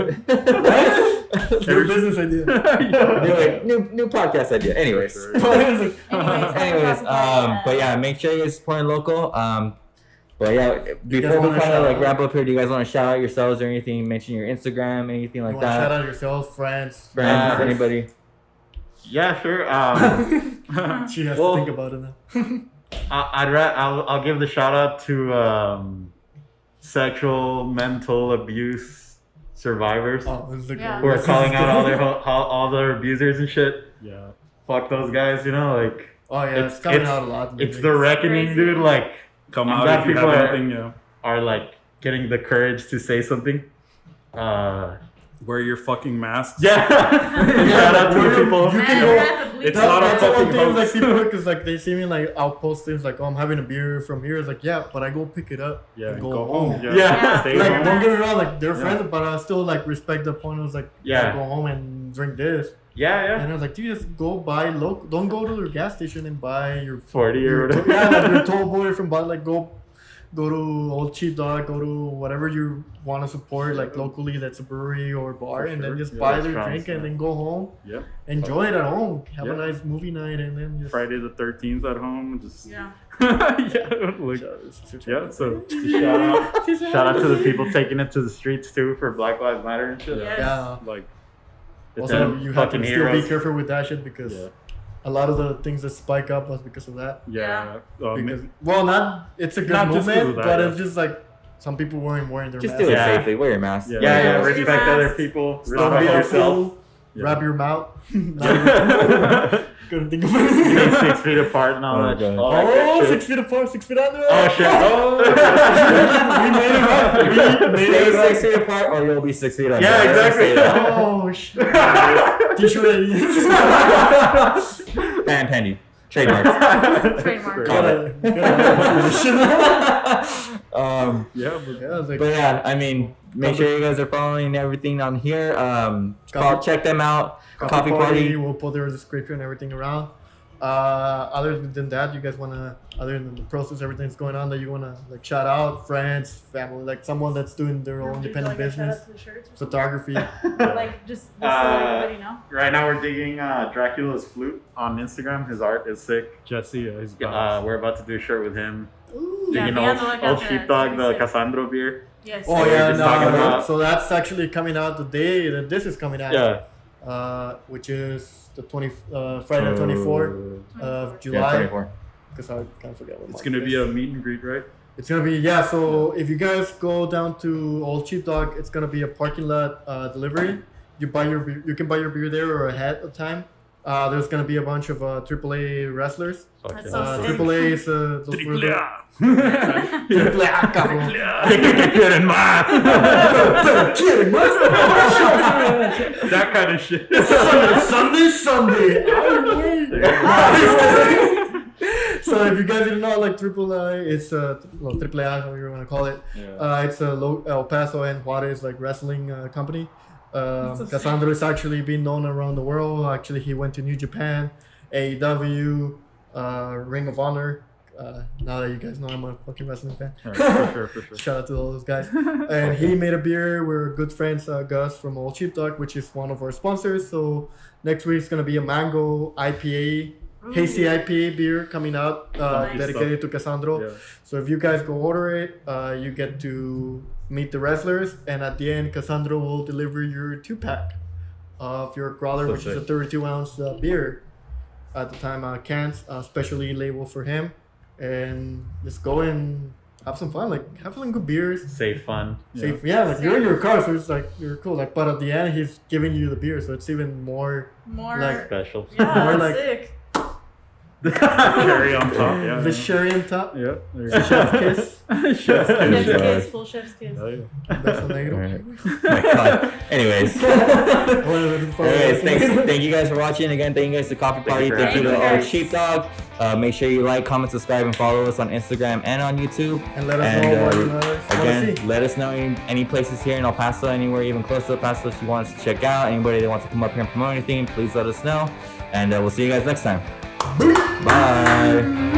it. your business idea. New podcast idea. Anyways. Sure. Anyways, but yeah, make sure you're supporting local. But yeah, before we wanna kind of shout like out? wrap up here, do you guys want to shout out yourselves or anything? Mention your Instagram, anything like You wanna shout that? out yourself, friends. Friends, anybody? Yeah, sure. She has Well- to think about it now. I'll give the shout out to sexual mental abuse survivors Oh, it's like, Yeah. who are this is calling out good. all their abusers and shit. Yeah. Fuck those guys, like Oh yeah, It's- it's coming it's- out a lot. it's the reckoning, crazy. dude. Like Come I'm out glad if you people have are- anything, yeah. are like getting the courage to say something. Wear your fucking masks. Yeah. Shout out to the people. You Man, can we're go- at the bleach. It's not a that's the one fucking thing like hoax. people because like they see me like I'll post things like, oh, I'm having a beer from here. It's like, yeah, but I go pick it up Yeah. and Go, go home. home. Yeah. Yeah. Stay Like home. don't get me wrong, like they're Yeah. friends, but I still like respect the point. I was like, Yeah. I go home and drink this, Yeah. and I was like, dude, just go buy local. Don't go to the gas station and buy your 40 or your whatever. yeah, like your toll boy from buy like go to Old Cheap Dog, go to whatever you want to support like locally. That's a brewery or bar, For and then sure. just Yeah, buy their restaurants, drink and yeah. then go home. Yep. Enjoy it at home. Have Yeah. a nice movie night, and then just Friday the 13th at home. Just Yeah. yeah. Like, yeah. So Shout out to the people taking it to the streets too for Black Lives Matter and shit. Yes. Yeah. like It's Also, them you have to fucking still be heroes. careful with that shit because Yeah. a lot of the things that spike up was because of that. Yeah. Because, well, not it's a good Not just 'cause movement, of that, but yeah. it's just like some people weren't wearing their Just masks. do it Yeah. safely. Wear your mask. Yeah. Yeah, Yeah. respect Mask. other people. Don't Respect be a yourself. fool. Yeah. Wrap your mouth. Yeah. Couldn't think of Stay it. 6 feet apart and all Oh, that. God. All that good Oh, shit. 6 feet apart, 6 feet under. Oh shit! Oh. We made it up. We made Stay it up. 6 feet apart, or you'll be 6 feet under. Yeah, exactly. Oh shit. T-shirt. Ban penny. Trademark. Trademark. Got it. Yeah, but Yeah, I was like, But yeah, I mean, make sure you guys are following everything on here. Check them out. Coffee Party. We'll put their description and everything around. Other than that, you guys other than the process, everything's going on that you wanna like shout out, friends, family, like someone that's doing their own independent Like a shout business, out to the shirts or photography. something? Like just so everybody know. Right now we're digging Dracula's flute on Instagram. His art is sick. Jesse, he's back. We're about to do a shirt with him. Ooh. Yeah, Digging be on old, the lookout old for that. sheepdog, It's the gonna be sick. Cassandro beer. Yes. Oh we were yeah, just talking no. about- So that's actually coming out the day that this is coming out. Yeah. Which is the Friday the 24th of Yeah, July. 24. Because I kind of forget what It's month gonna it be is. a meet and greet, right? It's gonna be So if you guys go down to Old Sheepdog, it's gonna be a parking lot delivery. You can buy your beer there or ahead of time. There's gonna be a bunch of AAA wrestlers. That's so sick. AAA is those were the- A. Triple A, cabrón. That kind of shit. Sunday. So if you guys didn't know, like AAA, it's Triple A, however you want to call it. It's a El Paso and Juarez like wrestling company. so Cassandra is actually being known around the world. Actually, he went to New Japan, AEW, Ring of Honor. Now that you guys know I'm a fucking wrestling fan. For sure. Shout out to all those guys. And he made a beer. We're good friends, Gus from Old Sheepdog, which is one of our sponsors. So next week is going to be a mango IPA, hazy IPA beer coming out Nice. dedicated to Cassandro. Yeah. So if you guys go order it, you get to meet the wrestlers. And at the end, Cassandro will deliver your 2-pack of your growler, So which is a sick. 32-ounce beer. At the time, cans, specially labeled for him. And just go and have some fun, like have some good beers. Safe fun. Safe, yeah, like you're in your car, so it's like you're cool. Like, but at the end, he's giving you the beer, so it's even more More. like Special. Yeah, more that's like- sick. Cherry on top. Yeah. the sherry on top. Yeah. There you The chef's kiss. Chef's Chef's kiss. kiss, full chef's kiss. Oh, yeah. Beso negro. Alright. My God. Anyways. Anyways, thank you guys for watching. Again, thank you guys to Coffee Party. you for Thank you to having Old us. Sheepdog. Make sure you like, comment, subscribe, and follow us on Instagram and on YouTube. And let us And, know what uh, you want to Again, see. let us know any places here in El Paso, anywhere even close to El Paso if you want us to check out. Anybody that wants to come up here and promote anything, please let us know. And we'll see you guys next time. Bye.